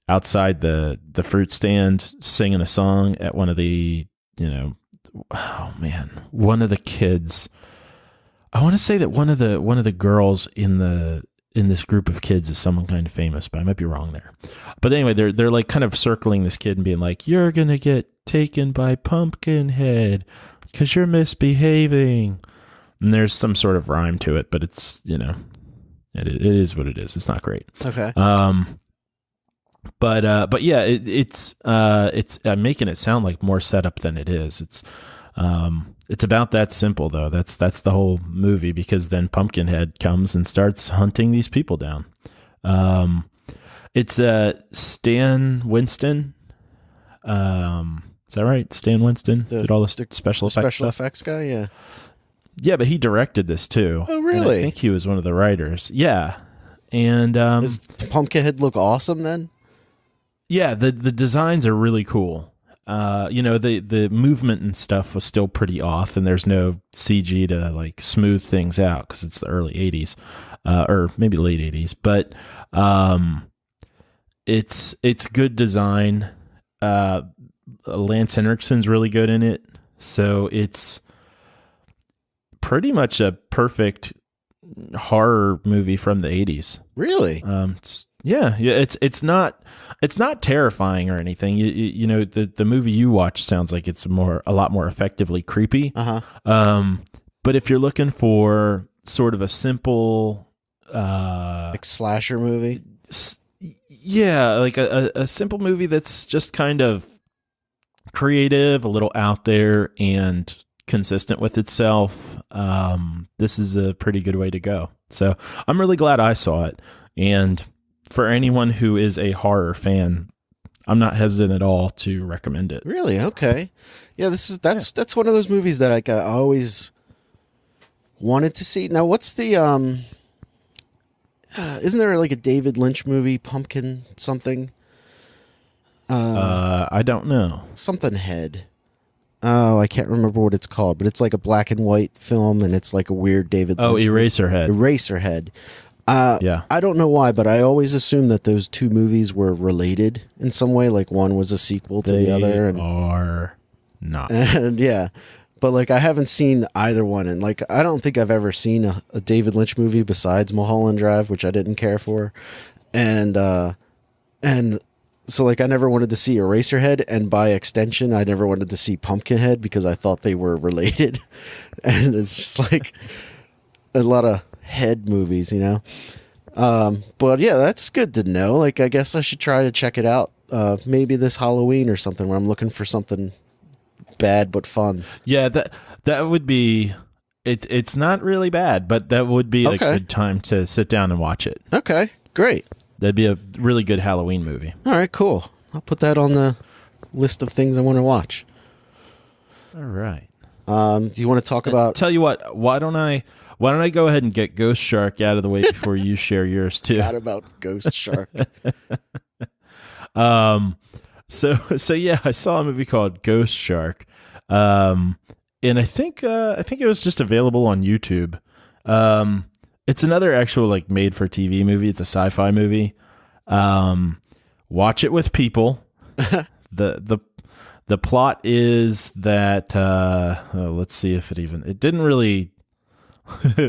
outside the fruit stand singing a song at one of the, one of the kids. I want to say that one of the girls in this group of kids is someone kind of famous, but I might be wrong there. But anyway, they're like kind of circling this kid and being like, "You're gonna get taken by Pumpkinhead because you're misbehaving." And there's some sort of rhyme to it, but it's it is what it is. It's not great. Okay. But yeah, it's I'm making it sound like more setup than it is. It's about that simple though. That's the whole movie, because then Pumpkinhead comes and starts hunting these people down. It's Stan Winston. Is that right? Stan Winston did all the special effects guy. Yeah. Yeah, but he directed this too. Oh, really? And I think he was one of the writers. Yeah. And does Pumpkinhead look awesome then? Yeah, the designs are really cool. The movement and stuff was still pretty off, and there's no CG to like smooth things out because it's the early 80s, or maybe late 80s. But it's good design. Lance Henriksen's really good in it, so it's pretty much a perfect horror movie from the 80s. Really? It's not terrifying or anything. You know, the movie you watch sounds like it's a lot more effectively creepy. But if you're looking for sort of a simple like slasher movie, like a simple movie that's just kind of creative, a little out there, and consistent with itself, this is a pretty good way to go. So I'm really glad I saw it. And for anyone who is a horror fan, I'm not hesitant at all to recommend it. Really? Okay. Yeah, that's one of those movies that I always wanted to see. Now, what's the isn't there like a David Lynch movie, Pumpkin something? I don't know. Something Head. Oh, I can't remember what it's called, but it's like a black and white film, and it's like a weird David Lynch Eraserhead. Eraserhead. Yeah. I don't know why, but I always assumed that those two movies were related in some way. Like one was a sequel to the other. They are not. And yeah, but like I haven't seen either one, and like I don't think I've ever seen a David Lynch movie besides Mulholland Drive, which I didn't care for, and so like I never wanted to see Eraserhead, and by extension, I never wanted to see Pumpkinhead because I thought they were related, and it's just like a lot of head movies, you know. But yeah, that's good to know. Like I guess I should try to check it out. Maybe this Halloween or something where I'm looking for something bad but fun. Yeah, that would be. It's not really bad, but that would be a good time to sit down and watch it. Okay, great. That'd be a really good Halloween movie. All right, cool. I'll put that on the list of things I want to watch. All right. Do you want to talk about? Tell you what. Why don't I go ahead and get Ghost Shark out of the way before you share yours too? Forgot about Ghost Shark. So yeah, I saw a movie called Ghost Shark, and I think it was just available on YouTube. It's another actual like made for TV movie. It's a sci-fi movie. Watch it with people. The plot is that let's see if it didn't really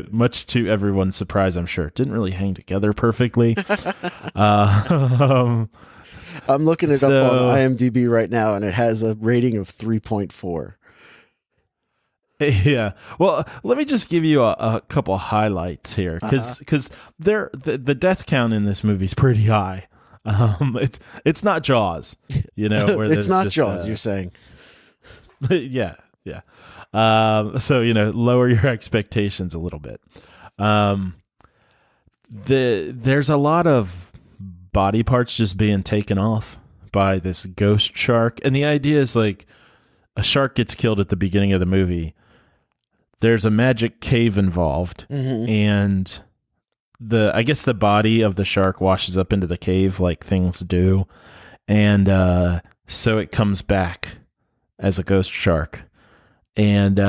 much to everyone's surprise, I'm sure. It didn't really hang together perfectly. I'm looking it up on IMDb right now, and it has a rating of 3.4. Yeah. Well, let me just give you a couple highlights here, because the death count in this movie is pretty high. It's not Jaws, you know. Where it's not Jaws. You're saying? Yeah. So lower your expectations a little bit. There's a lot of body parts just being taken off by this ghost shark, and the idea is like a shark gets killed at the beginning of the movie. There's a magic cave involved, and I guess the body of the shark washes up into the cave like things do, and so it comes back as a ghost shark, and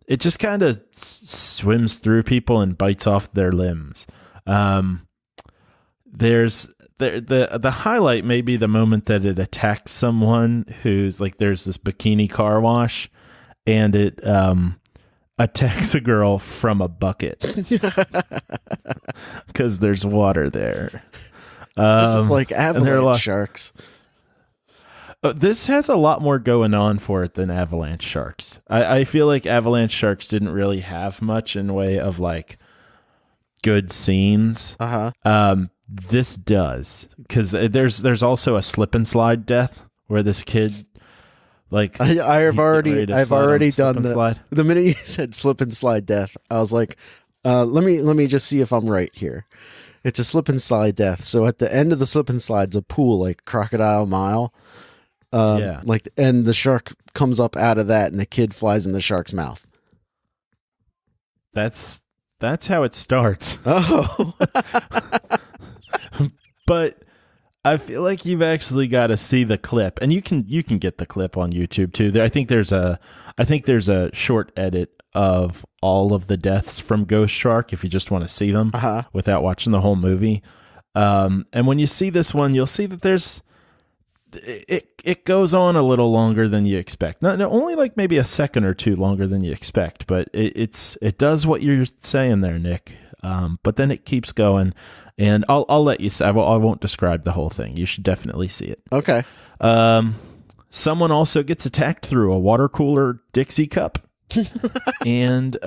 it just kind of swims through people and bites off their limbs. There's the highlight may be the moment that it attacks someone who's like, there's this bikini car wash, and it attacks a girl from a bucket because there's water there. This is like avalanche sharks. This has a lot more going on for it than avalanche sharks. I feel like avalanche sharks didn't really have much in way of like good scenes. This does, because there's also a slip and slide death where this kid, like, I've already done the minute you said slip and slide death, I was like, let me just see if I'm right here, It's a slip and slide death. So at the end of the slip and slide's a pool, like Crocodile Mile. And the shark comes up out of that, and the kid flies in the shark's mouth. That's how it starts. Oh, but I feel like you've actually got to see the clip, and you can get the clip on YouTube too. I think there's a short edit of all of the deaths from Ghost Shark if you just want to see them without watching the whole movie. And when you see this one, you'll see that it goes on a little longer than you expect. Not only like maybe a second or two longer than you expect, but it does what you're saying there, Nick. But then it keeps going, and I'll let you say. I won't describe the whole thing. You should definitely see it. Okay. Someone also gets attacked through a water cooler Dixie cup, and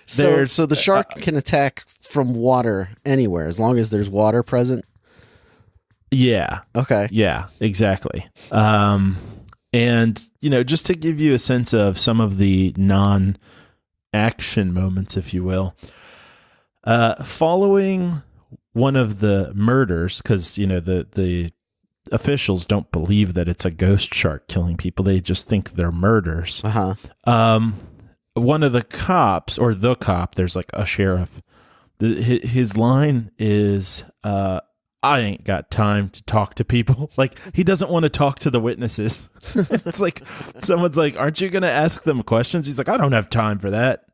so the shark can attack from water anywhere as long as there's water present. Yeah. Okay. Yeah, exactly. And, just to give you a sense of some of the non-action moments, if you will, following one of the murders, because, the officials don't believe that it's a ghost shark killing people. They just think they're murders. One of the cops, or the cop, there's like a sheriff, his line is, I ain't got time to talk to people. Like, he doesn't want to talk to the witnesses. It's like, someone's like, aren't you going to ask them questions? He's like, I don't have time for that.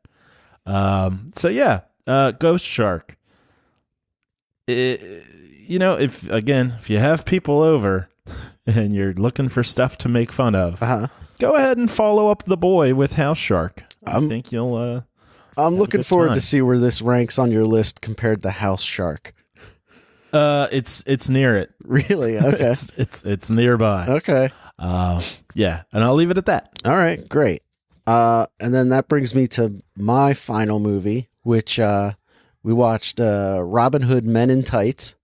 Ghost Shark. If you have people over and you're looking for stuff to make fun of, go ahead and follow up the boy with House Shark. I think you'll, I'm looking forward to see where this ranks on your list compared to House Shark. It's near it. Really? Okay. it's nearby. Okay. And I'll leave it at that. All right, great. And then that brings me to my final movie, which we watched Robin Hood Men in Tights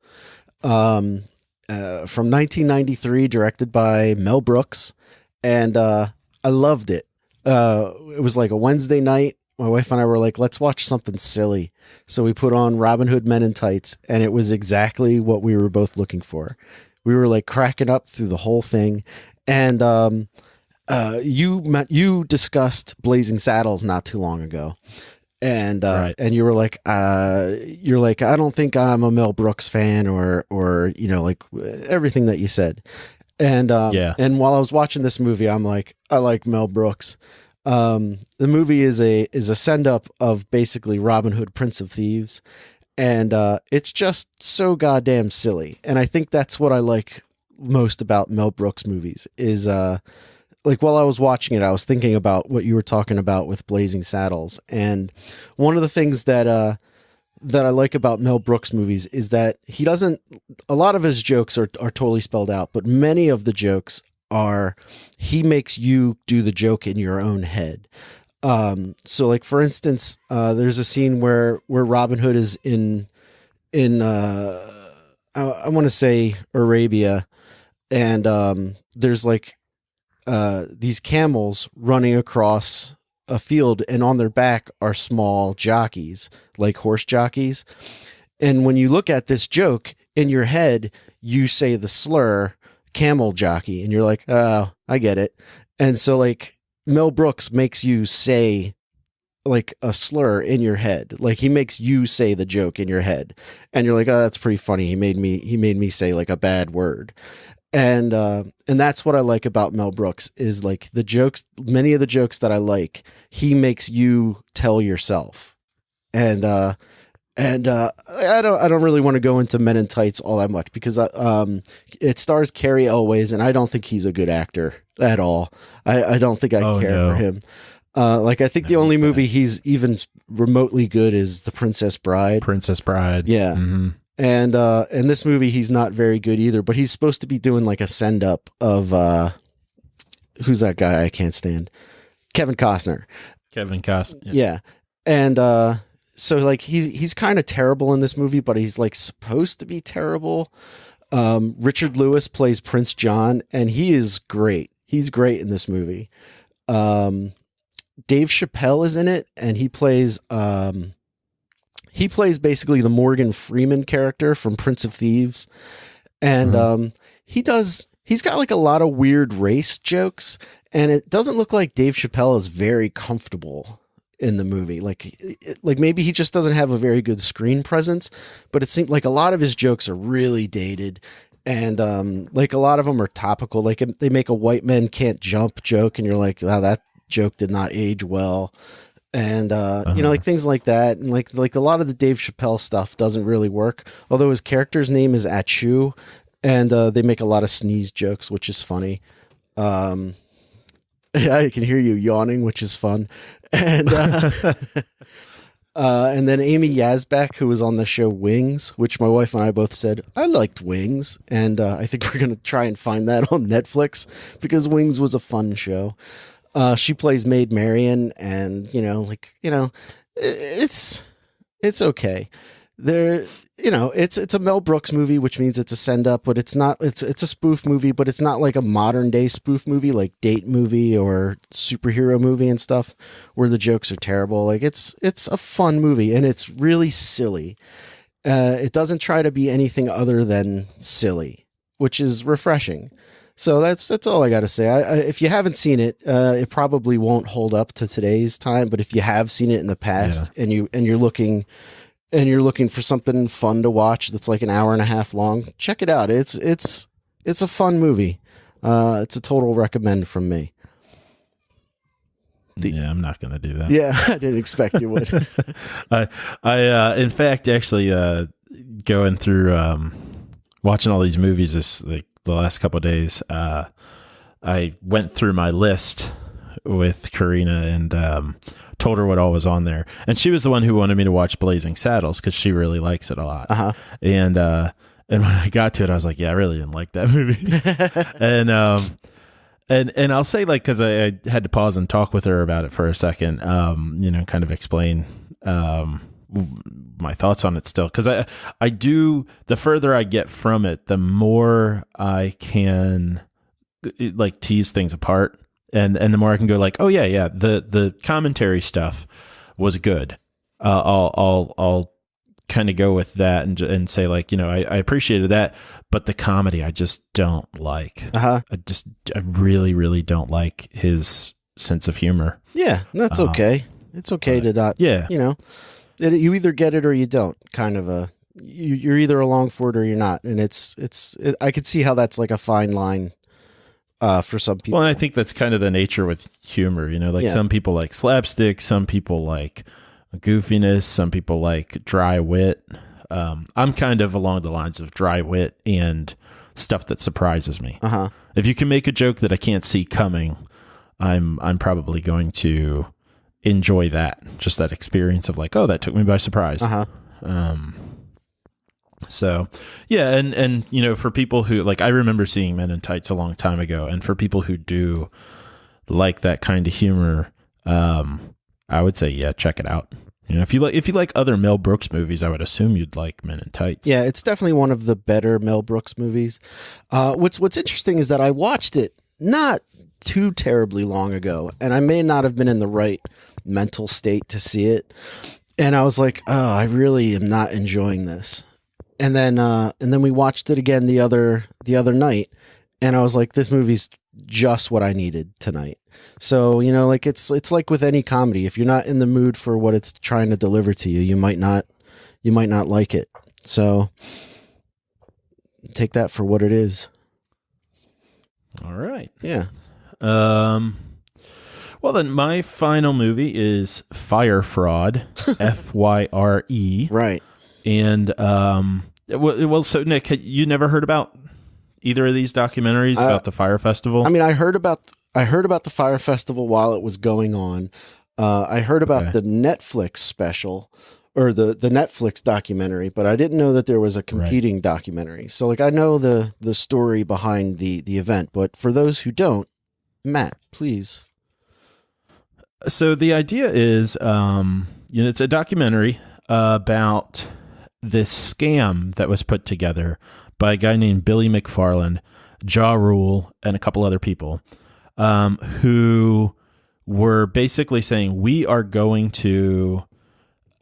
from 1993, directed by Mel Brooks, and I loved it. It was like a Wednesday night. My wife and I were like, let's watch something silly. So we put on Robin Hood Men in Tights, and it was exactly what we were both looking for. We were like cracking up through the whole thing. And you discussed Blazing Saddles not too long ago. And right. And you were like, I don't think I'm a Mel Brooks fan, or like everything that you said. And and while I was watching this movie, I'm like, I like Mel Brooks. The movie is a send up of basically Robin Hood, Prince of Thieves, and it's just so goddamn silly. And I think that's what I like most about Mel Brooks movies is like while I was watching it, I was thinking about what you were talking about with Blazing Saddles, and one of the things that I like about Mel Brooks movies is that he doesn't. A lot of his jokes are totally spelled out, but many of the jokes he makes you do the joke in your own head. So like for instance, there's a scene where Robin Hood is in I want to say Arabia, and there's like these camels running across a field, and on their back are small jockeys, like horse jockeys. And when you look at this joke in your head, you say the slur camel jockey, and you're like, oh, I get it. And so like Mel Brooks makes you say like a slur in your head. Like he makes you say the joke in your head, and you're like, oh, that's pretty funny. He made me say like a bad word. And that's what I like about Mel Brooks is like the jokes, many of the jokes that I like, he makes you tell yourself. And I don't really want to go into Men in Tights all that much because it stars Cary Elwes, and I don't think he's a good actor at all. I don't think I care for him. Like I think the only movie he's even remotely good is The Princess Bride. Yeah. Mm-hmm. And in this movie he's not very good either, but he's supposed to be doing like a send up of who's that guy I can't stand? Kevin Costner. Yeah. And so like he's kind of terrible in this movie, but he's like supposed to be terrible. Richard Lewis plays Prince John, and he is great. He's great in this movie. Dave Chappelle is in it, and he plays he plays basically the Morgan Freeman character from Prince of Thieves. And he's got like a lot of weird race jokes, and it doesn't look like Dave Chappelle is very comfortable in the movie. Like maybe he just doesn't have a very good screen presence, but it seemed like a lot of his jokes are really dated. And like a lot of them are topical. Like they make a white men can't jump joke, and you're like, wow, that joke did not age well. And like things like that. And like a lot of the Dave Chappelle stuff doesn't really work. Although his character's name is Achu, and they make a lot of sneeze jokes, which is funny. Yeah, I can hear you yawning, which is fun. And and then Amy Yazbek, who was on the show Wings, which my wife and I both said, I liked Wings. And I think we're going to try and find that on Netflix because Wings was a fun show. She plays Maid Marian, and, it's okay. It's a Mel Brooks movie, which means it's a send up, but it's a spoof movie, but it's not like a modern day spoof movie, like date movie or superhero movie and stuff where the jokes are terrible. Like it's a fun movie, and it's really silly. It doesn't try to be anything other than silly, which is refreshing. So that's all I got to say. If you haven't seen it, it probably won't hold up to today's time, but if you have seen it in the past and you're looking for something fun to watch that's like an hour and a half long, check it out. It's a fun movie. It's a total recommend from me. Yeah, I'm not going to do that. Yeah, I didn't expect you would. I in fact, actually, going through watching all these movies the last couple of days, I went through my list with Karina and told her what all was on there, and she was the one who wanted me to watch Blazing Saddles because she really likes it a lot. And when I got to it, I was like, yeah, I really didn't like that movie. and I'll say, like, because I had to pause and talk with her about it for a second, kind of explain my thoughts on it still, because I do, the further I get from it, the more I can like tease things apart. And the more I can go like, oh yeah, the commentary stuff was good. I'll kind of go with that and say like, I appreciated that, but the comedy I just don't like. I really, really don't like his sense of humor. Yeah, that's okay. It's okay to not. Yeah, you either get it or you don't. Kind of you're either along for it or you're not, and I could see how that's like a fine line. For some people. Well, and I think that's kind of the nature with humor, some people like slapstick, some people like goofiness, some people like dry wit. I'm kind of along the lines of dry wit and stuff that surprises me. If you can make a joke that I can't see coming, I'm probably going to enjoy that, just that experience of like, oh, that took me by surprise. So, yeah, and for people who, like, I remember seeing Men in Tights a long time ago, and for people who do like that kind of humor, I would say, yeah, check it out. If you like other Mel Brooks movies, I would assume you'd like Men in Tights. Yeah, it's definitely one of the better Mel Brooks movies. What's interesting is that I watched it not too terribly long ago, and I may not have been in the right mental state to see it, and I was like, oh, I really am not enjoying this. And then we watched it again the other night, and I was like, this movie's just what I needed tonight. So, like it's like with any comedy, if you're not in the mood for what it's trying to deliver to you, you might not like it. So take that for what it is. All right. Yeah. Well, then my final movie is Fyre Fraud, F-Y-R-E. Right. And, well, so Nick, you never heard about either of these documentaries about the Fyre Festival? I mean, I heard about the Fyre Festival while it was going on. I heard about the Netflix special or the Netflix documentary, but I didn't know that there was a competing documentary. So like, I know the story behind the event, but for those who don't, Matt, please. So the idea is, it's a documentary about this scam that was put together by a guy named Billy McFarland, Ja Rule, and a couple other people, who were basically saying, we are going to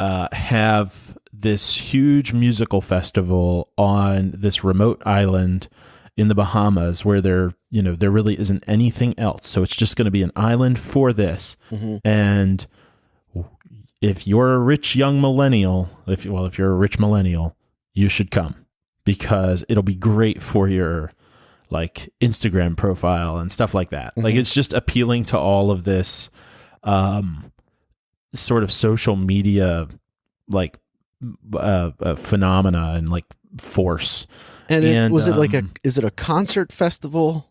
have this huge musical festival on this remote island in the Bahamas where there really isn't anything else. So it's just going to be an island for this. Mm-hmm. And if you're a rich young millennial, if you're a rich millennial, you should come, because it'll be great for your like Instagram profile and stuff like that. Mm-hmm. Like, it's just appealing to all of this sort of social media like phenomena and like force. And was it is it a concert festival?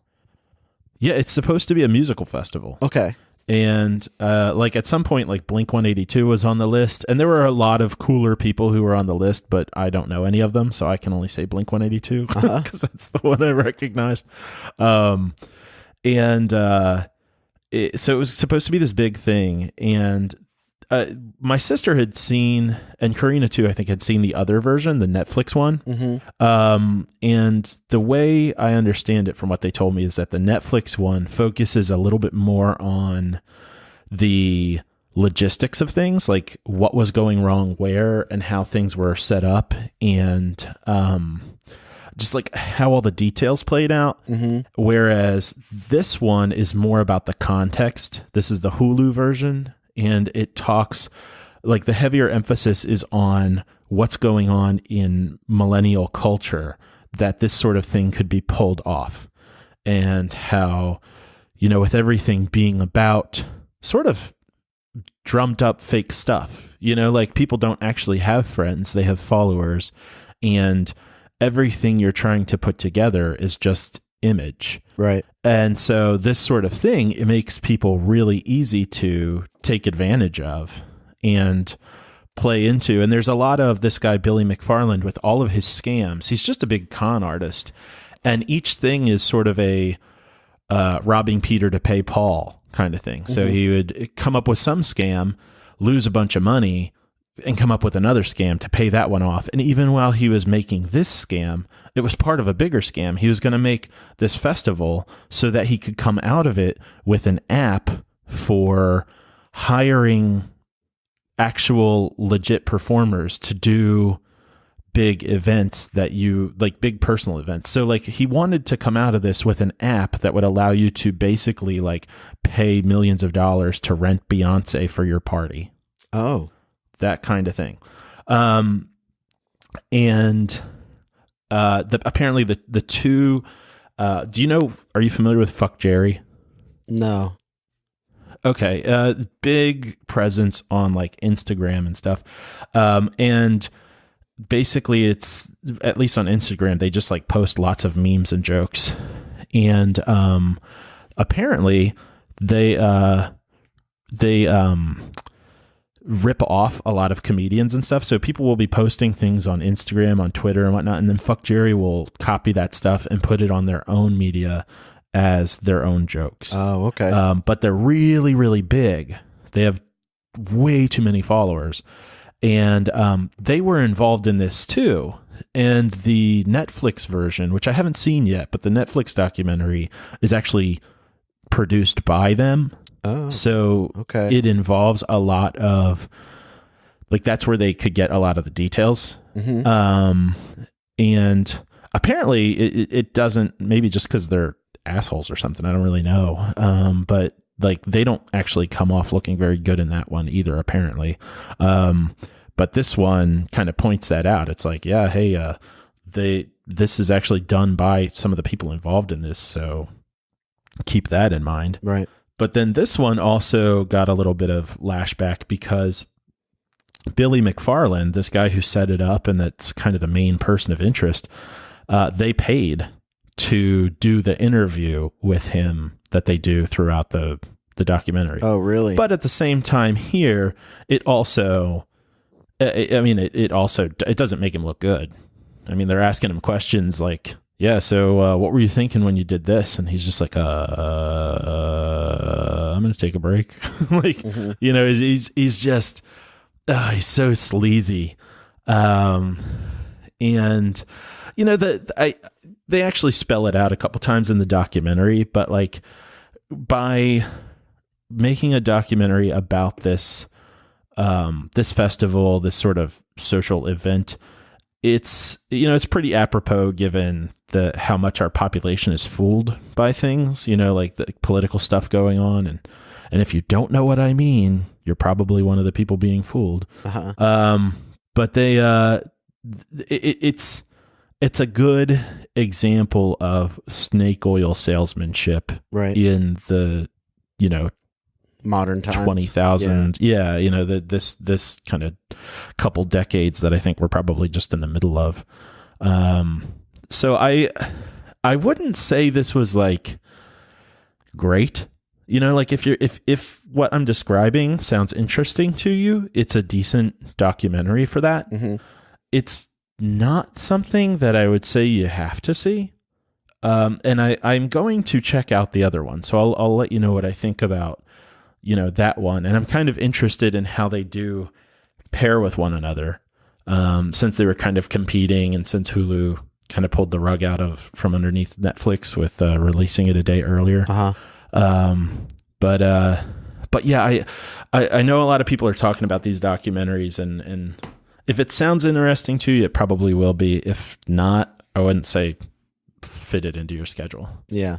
Yeah, it's supposed to be a musical festival. Okay. And like at some point, like Blink-182 was on the list, and there were a lot of cooler people who were on the list, but I don't know any of them, so I can only say Blink-182 because that's the one I recognized. So it was supposed to be this big thing, and my sister had seen, and Karina too, I think, had seen the other version, the Netflix one. Mm-hmm. And the way I understand it from what they told me is that the Netflix one focuses a little bit more on the logistics of things, like what was going wrong where and how things were set up, and just like how all the details played out. Mm-hmm. Whereas this one is more about the context. This is the Hulu version. And it talks, like, the heavier emphasis is on what's going on in millennial culture, that this sort of thing could be pulled off, and how, with everything being about sort of drummed up fake stuff, like people don't actually have friends, they have followers, and everything you're trying to put together is just image. Right. And so this sort of thing, it makes people really easy to take advantage of and play into. And there's a lot of this guy, Billy McFarland, with all of his scams. He's just a big con artist. And each thing is sort of a robbing Peter to pay Paul kind of thing. Mm-hmm. So he would come up with some scam, lose a bunch of money, and come up with another scam to pay that one off. And even while he was making this scam, it was part of a bigger scam. He was going to make this festival so that he could come out of it with an app for hiring actual legit performers to do big events big personal events. So like he wanted to come out of this with an app that would allow you to basically like pay millions of dollars to rent Beyonce for your party. Oh. That kind of thing. Apparently the two, are you familiar with Fuck Jerry? No. Okay. Big presence on like Instagram and stuff. And basically it's, at least on Instagram, they just like post lots of memes and jokes. And, apparently they rip off a lot of comedians and stuff. So people will be posting things on Instagram, on Twitter and whatnot, and then Fuck Jerry will copy that stuff and put it on their own media as their own jokes. Oh, okay. But they're really, really big. They have way too many followers. And they were involved in this too. And the Netflix version, which I haven't seen yet, but the Netflix documentary is actually produced by them. Oh, so okay. It involves a lot of, like, that's where they could get a lot of the details. Mm-hmm. And apparently it doesn't, maybe just because they're assholes or something, I don't really know. But like they don't actually come off looking very good in that one either, apparently. But this one kind of points that out. It's like, yeah, hey, this is actually done by some of the people involved in this, so keep that in mind. Right. But then this one also got a little bit of lashback because Billy McFarland, this guy who set it up and that's kind of the main person of interest, they paid to do the interview with him that they do throughout the documentary. Oh, really? But at the same time here, it also, it doesn't make him look good. I mean, they're asking him questions like, yeah, so what were you thinking when you did this? And he's just like, I'm going to take a break. Like, mm-hmm. He's just, he's so sleazy. And, they actually spell it out a couple times in the documentary, but like by making a documentary about this this festival, this sort of social event, it's pretty apropos given how much our population is fooled by things, like the political stuff going on. And if you don't know what I mean, you're probably one of the people being fooled. Uh-huh. But it's a good example of snake oil salesmanship right. in the, modern times. 20,000. Yeah. This kind of couple decades that I think we're probably just in the middle of. So I wouldn't say this was like great. Like if what I'm describing sounds interesting to you, it's a decent documentary for that. Mm-hmm. It's not something that I would say you have to see. And I'm going to check out the other one. So I'll let you know what I think about, that one. And I'm kind of interested in how they do pair with one another, since they were kind of competing and since Hulu kind of pulled the rug out from underneath Netflix with releasing it a day earlier. Uh-huh. But yeah, I know a lot of people are talking about these documentaries, and if it sounds interesting to you, it probably will be. If not, I wouldn't say fit it into your schedule. Yeah.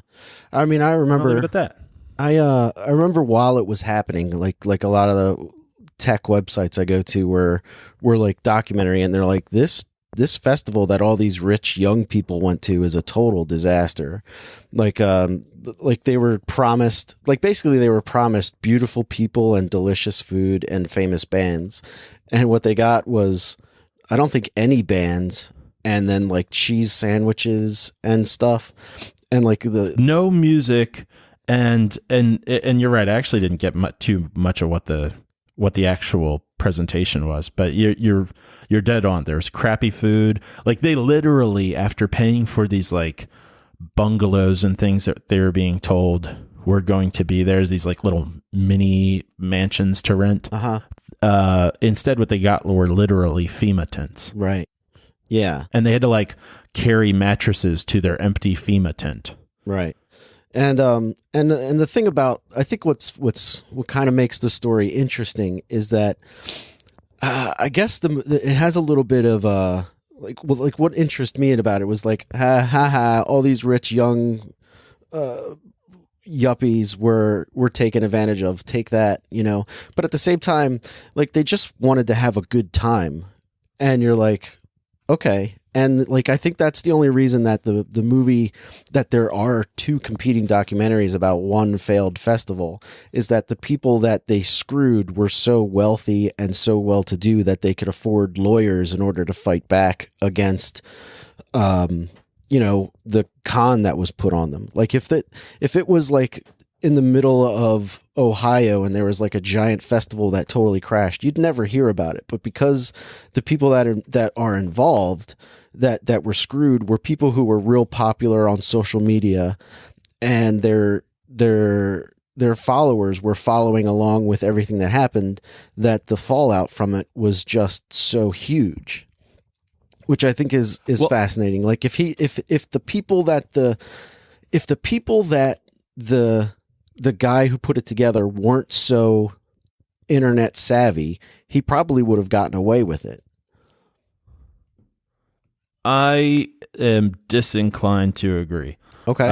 I mean, I remember I'll leave it at that. I remember while it was happening, like a lot of the tech websites I go to were like documentary, and they're like, this festival that all these rich young people went to is a total disaster. Like they were promised, basically they were promised beautiful people and delicious food and famous bands. And what they got was, I don't think any bands, and then like cheese sandwiches and stuff. And like no music. And you're right. I actually didn't get too much of what the actual presentation was, but you're dead on. There's crappy food. Like they literally, after paying for these like bungalows and things that they were being told were going to be there's these like little mini mansions to rent. Uh-huh. Instead, what they got were literally FEMA tents. Right. Yeah. And they had to like carry mattresses to their empty FEMA tent. Right. And the thing about, I think what kind of makes the story interesting is that I guess it has a little bit of what interested me about it was like all these rich young yuppies were taken advantage of. Take that, But at the same time, like they just wanted to have a good time, and you're like, okay. And like I think that's the only reason that the movie, that there are two competing documentaries about one failed festival, is that the people that they screwed were so wealthy and so well-to-do that they could afford lawyers in order to fight back against, the con that was put on them. Like if it was like in the middle of Ohio and there was like a giant festival that totally crashed, you'd never hear about it. But because the people that are involved that were screwed were people who were real popular on social media, and their followers were following along with everything that happened, that the fallout from it was just so huge, which I think is fascinating. Like if the people that the guy who put it together weren't so internet savvy, he probably would have gotten away with it. I am disinclined to agree. Okay.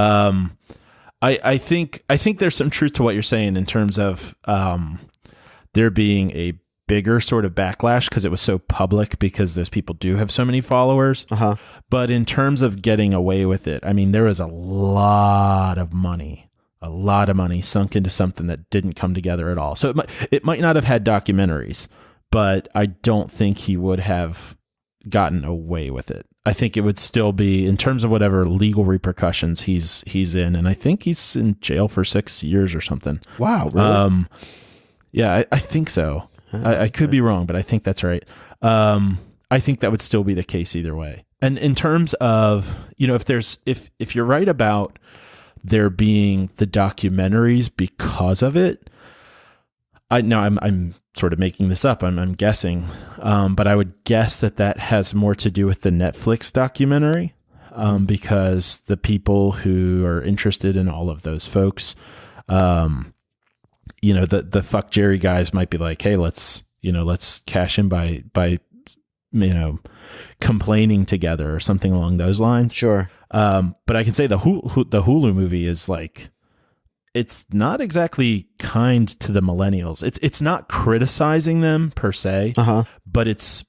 I think there's some truth to what you're saying in terms of there being a bigger sort of backlash because it was so public, because those people do have so many followers. Uh-huh. But in terms of getting away with it, I mean, there was a lot of money sunk into something that didn't come together at all. So it might not have had documentaries, but I don't think he would have gotten away with it. I think it would still be, in terms of whatever legal repercussions he's in, and I think he's in jail for 6 years or something. Wow, really? Yeah, I think so. I could be wrong, but I think that's right. I think that would still be the case either way. And in terms of, if you're right about there being the documentaries because of it, I'm sort of making this up. I'm guessing, but I would guess that has more to do with the Netflix documentary, because the people who are interested in all of those folks, the Fuck Jerry guys might be like, hey, let's let's cash in by complaining together or something along those lines. Sure. But I can say the Hulu movie is like, it's not exactly kind to the millennials. It's not criticizing them per se, but it's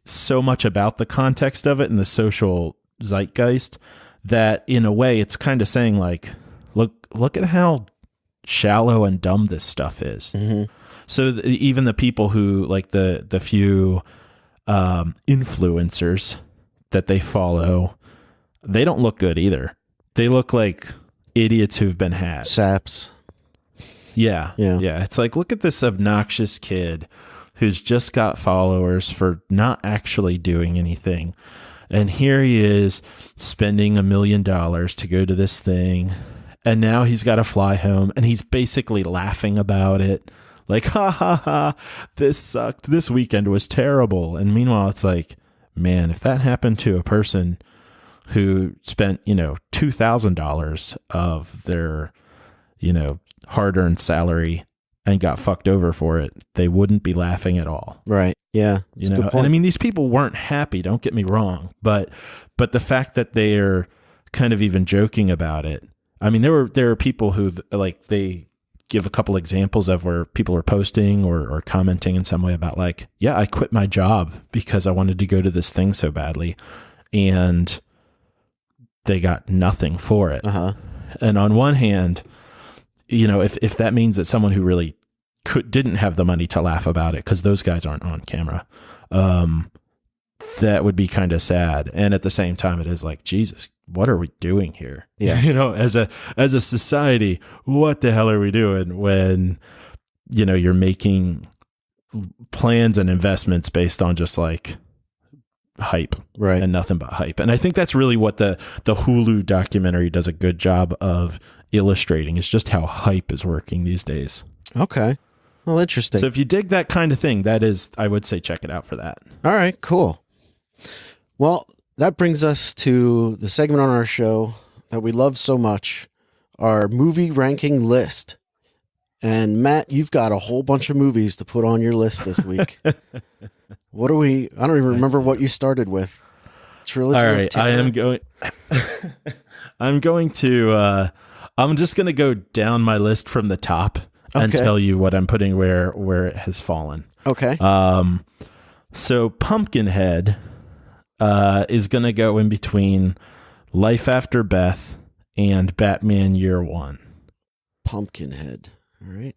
so much about the context of it and the social zeitgeist that in a way it's kind of saying like, look at how shallow and dumb this stuff is. Mm-hmm. So even the people who like the few influencers that they follow, they don't look good either. They look like idiots who've been had. Saps. Yeah. It's like, look at this obnoxious kid who's just got followers for not actually doing anything. And here he is spending $1 million to go to this thing. And now he's got to fly home and he's basically laughing about it. Like, ha ha ha, this sucked. This weekend was terrible. And meanwhile, it's like, man, if that happened to a person who spent, $2,000 of their, hard-earned salary and got fucked over for it, they wouldn't be laughing at all. Right. Yeah. And I mean, these people weren't happy, don't get me wrong, but the fact that they're kind of even joking about it. I mean, there are people who like, they give a couple examples of where people are posting or commenting in some way about like, yeah, I quit my job because I wanted to go to this thing so badly. And they got nothing for it. And on one hand, if that means that someone who really didn't have the money to laugh about it, because those guys aren't on camera, that would be kind of sad. And at the same time, it is like, Jesus, what are we doing here? Yeah. As a society, what the hell are we doing when, you're making plans and investments based on just like hype, right? And nothing but hype. And I think that's really what the Hulu documentary does a good job of illustrating, is just how hype is working these days. Okay. Well, interesting. So if you dig that kind of thing, I would say check it out for that. All right, cool. Well, that brings us to the segment on our show that we love so much, our movie ranking list. And Matt, you've got a whole bunch of movies to put on your list this week. I don't even remember what you started with. Trilogy of Terror. I'm just going to go down my list from the top and tell you what I'm putting where it has fallen. Okay. So Pumpkinhead is going to go in between Life After Beth and Batman Year One. Pumpkinhead. All right.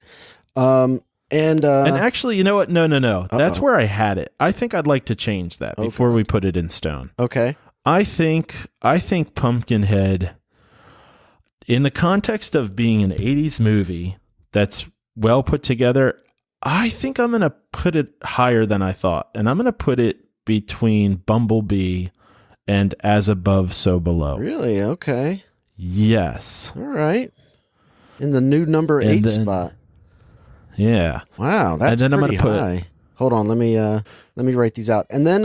And actually, you know what? No. That's where I had it. I think I'd like to change that before we put it in stone. Okay. I think Pumpkinhead, in the context of being an 80s movie that's well put together, I think I'm going to put it higher than I thought. And I'm going to put it between Bumblebee and As Above, So Below. Really? Okay. Yes. All right. In the new number 8 spot. Yeah. Wow, that's pretty high. Hold on, let me write these out. And then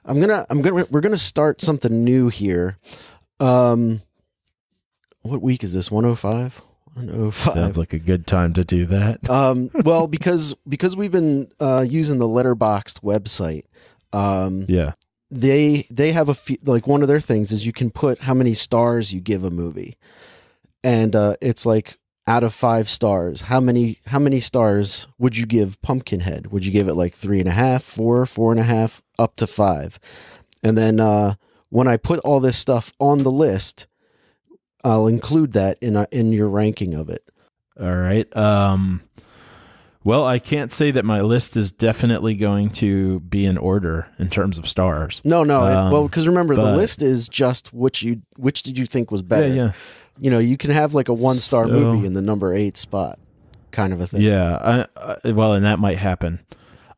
we're gonna start something new here. What week is this? 105? 105. Sounds like a good time to do that. Well, because we've been using the Letterboxd website. Yeah. They have like one of their things is you can put how many stars you give a movie. And it's like, out of 5 stars, how many stars would you give Pumpkinhead? Would you give it like 3.5, 4, 4.5, up to 5? And then when I put all this stuff on the list, I'll include that in your ranking of it. All right. Well, I can't say that my list is definitely going to be in order in terms of stars. No. Because remember, the list is just which did you think was better? Yeah. You can have like a 1-star movie in the number 8 spot, kind of a thing. Yeah. And that might happen.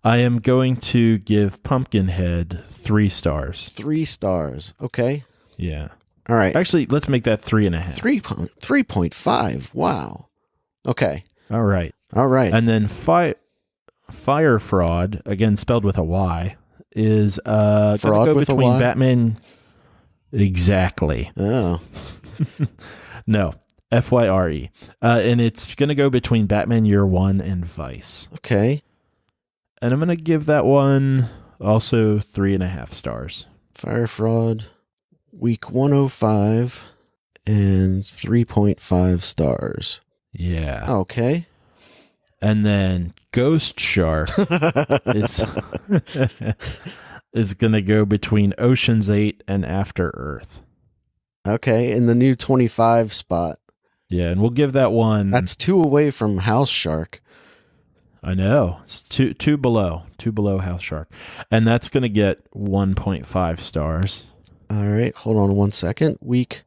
I am going to give Pumpkinhead 3 stars. 3 stars. Okay. Yeah. All right. Actually, let's make that 3.5. 3.5. Wow. Okay. All right. And then Fyre Fraud, again spelled with a Y, is going to go between Batman. Exactly. Oh. No, Fyre. And it's going to go between Batman Year One and Vice. Okay. And I'm going to give that one also 3.5 stars. Fyre Fraud, week 105, and 3.5 stars. Yeah. Okay. And then Ghost Shark is going to go between Ocean's 8 and After Earth. Okay, in the new 25 spot. Yeah, and we'll give that one... That's 2 away from House Shark. I know. It's two below House Shark. And that's going to get 1.5 stars. All right, hold on 1 second. Week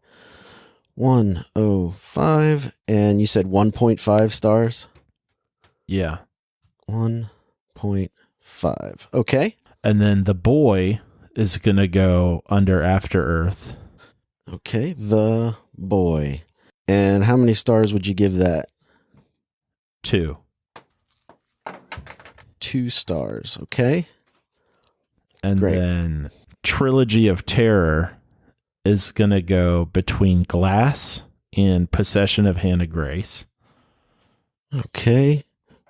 105, and you said 1.5 stars? Yeah. 1.5. Okay. And then The Boy is going to go under After Earth. Okay, The Boy. And how many stars would you give that? 2. 2 stars. Okay. And Great. then Trilogy of Terror is going to go between Glass and Possession of Hannah Grace. Okay.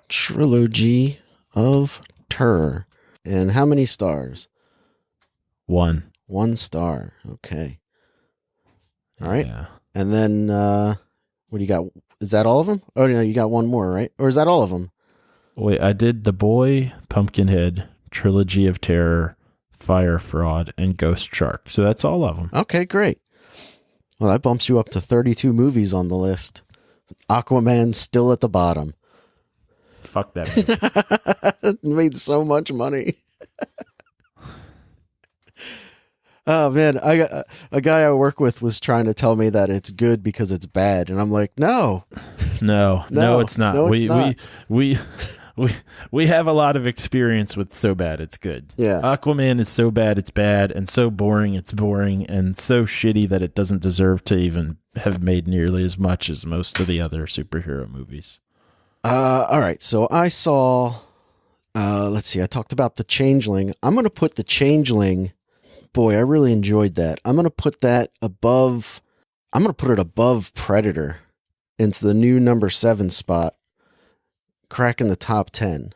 Trilogy of Terror. And how many stars? 1. 1 star. Okay. All right. Yeah. And then, what do you got? Is that all of them? Oh, no, you got one more, right? Or is that all of them? Wait, I did The Boy, Pumpkinhead, Trilogy of Terror, Fyre Fraud, and Ghost Shark. So that's all of them. Okay, great. Well, that bumps you up to 32 movies on the list. Aquaman's still at the bottom. Fuck that movie. Made so much money. Oh, man. A guy I work with was trying to tell me that it's good because it's bad. And I'm like, no. No, it's not. No, it's not. We have a lot of experience with so bad it's good. Yeah. Aquaman is so bad it's bad, and so boring it's boring, and so shitty that it doesn't deserve to even have made nearly as much as most of the other superhero movies. All right. So I saw, let's see, I talked about The Changling. I'm going to put The Changling. Boy, I really enjoyed that. I'm going to put that above, I'm going to put it above Predator into the new number 7 spot, cracking the top 10.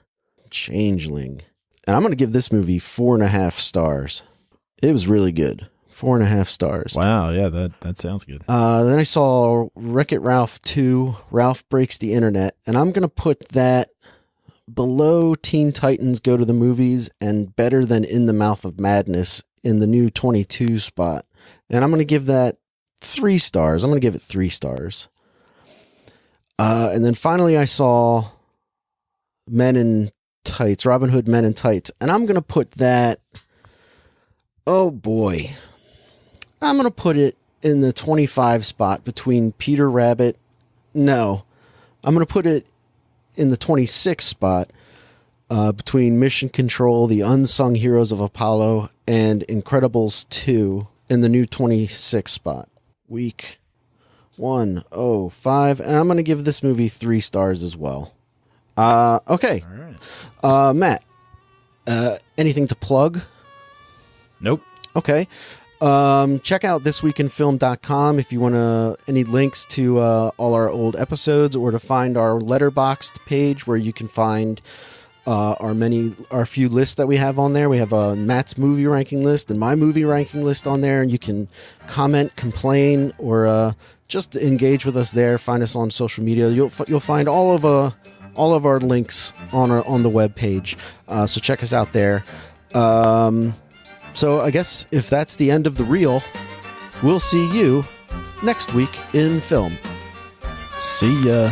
Changeling. And I'm going to give this movie 4.5 stars. It was really good. 4.5 stars. Wow, yeah, that sounds good. Then I saw Wreck-It Ralph 2, Ralph Breaks the Internet, and I'm going to put that below Teen Titans Go to the Movies and better than In the Mouth of Madness in the new 22 spot. And I'm going to give that 3 stars. I'm going to give it 3 stars. And then finally I saw Men in Tights, Robin Hood Men in Tights, and I'm going to put that, oh boy, I'm going to put it in the 25 spot between Peter Rabbit. No, I'm going to put it in the 26 spot between Mission Control, The Unsung Heroes of Apollo, and Incredibles 2 in the new 26 spot. Week 105. And I'm going to give this movie 3 stars as well. Okay. All right. Matt, anything to plug? Nope. Okay. Check out thisweekinfilm.com if you want any links to all our old episodes, or to find our Letterboxd page where you can find our few lists that we have on there. We have Matt's movie ranking list and my movie ranking list on there, and you can comment, complain, or just engage with us there. Find us on social media. You'll find all of our links on the web page. So check us out there. So I guess if that's the end of the reel, we'll see you next week in film. See ya.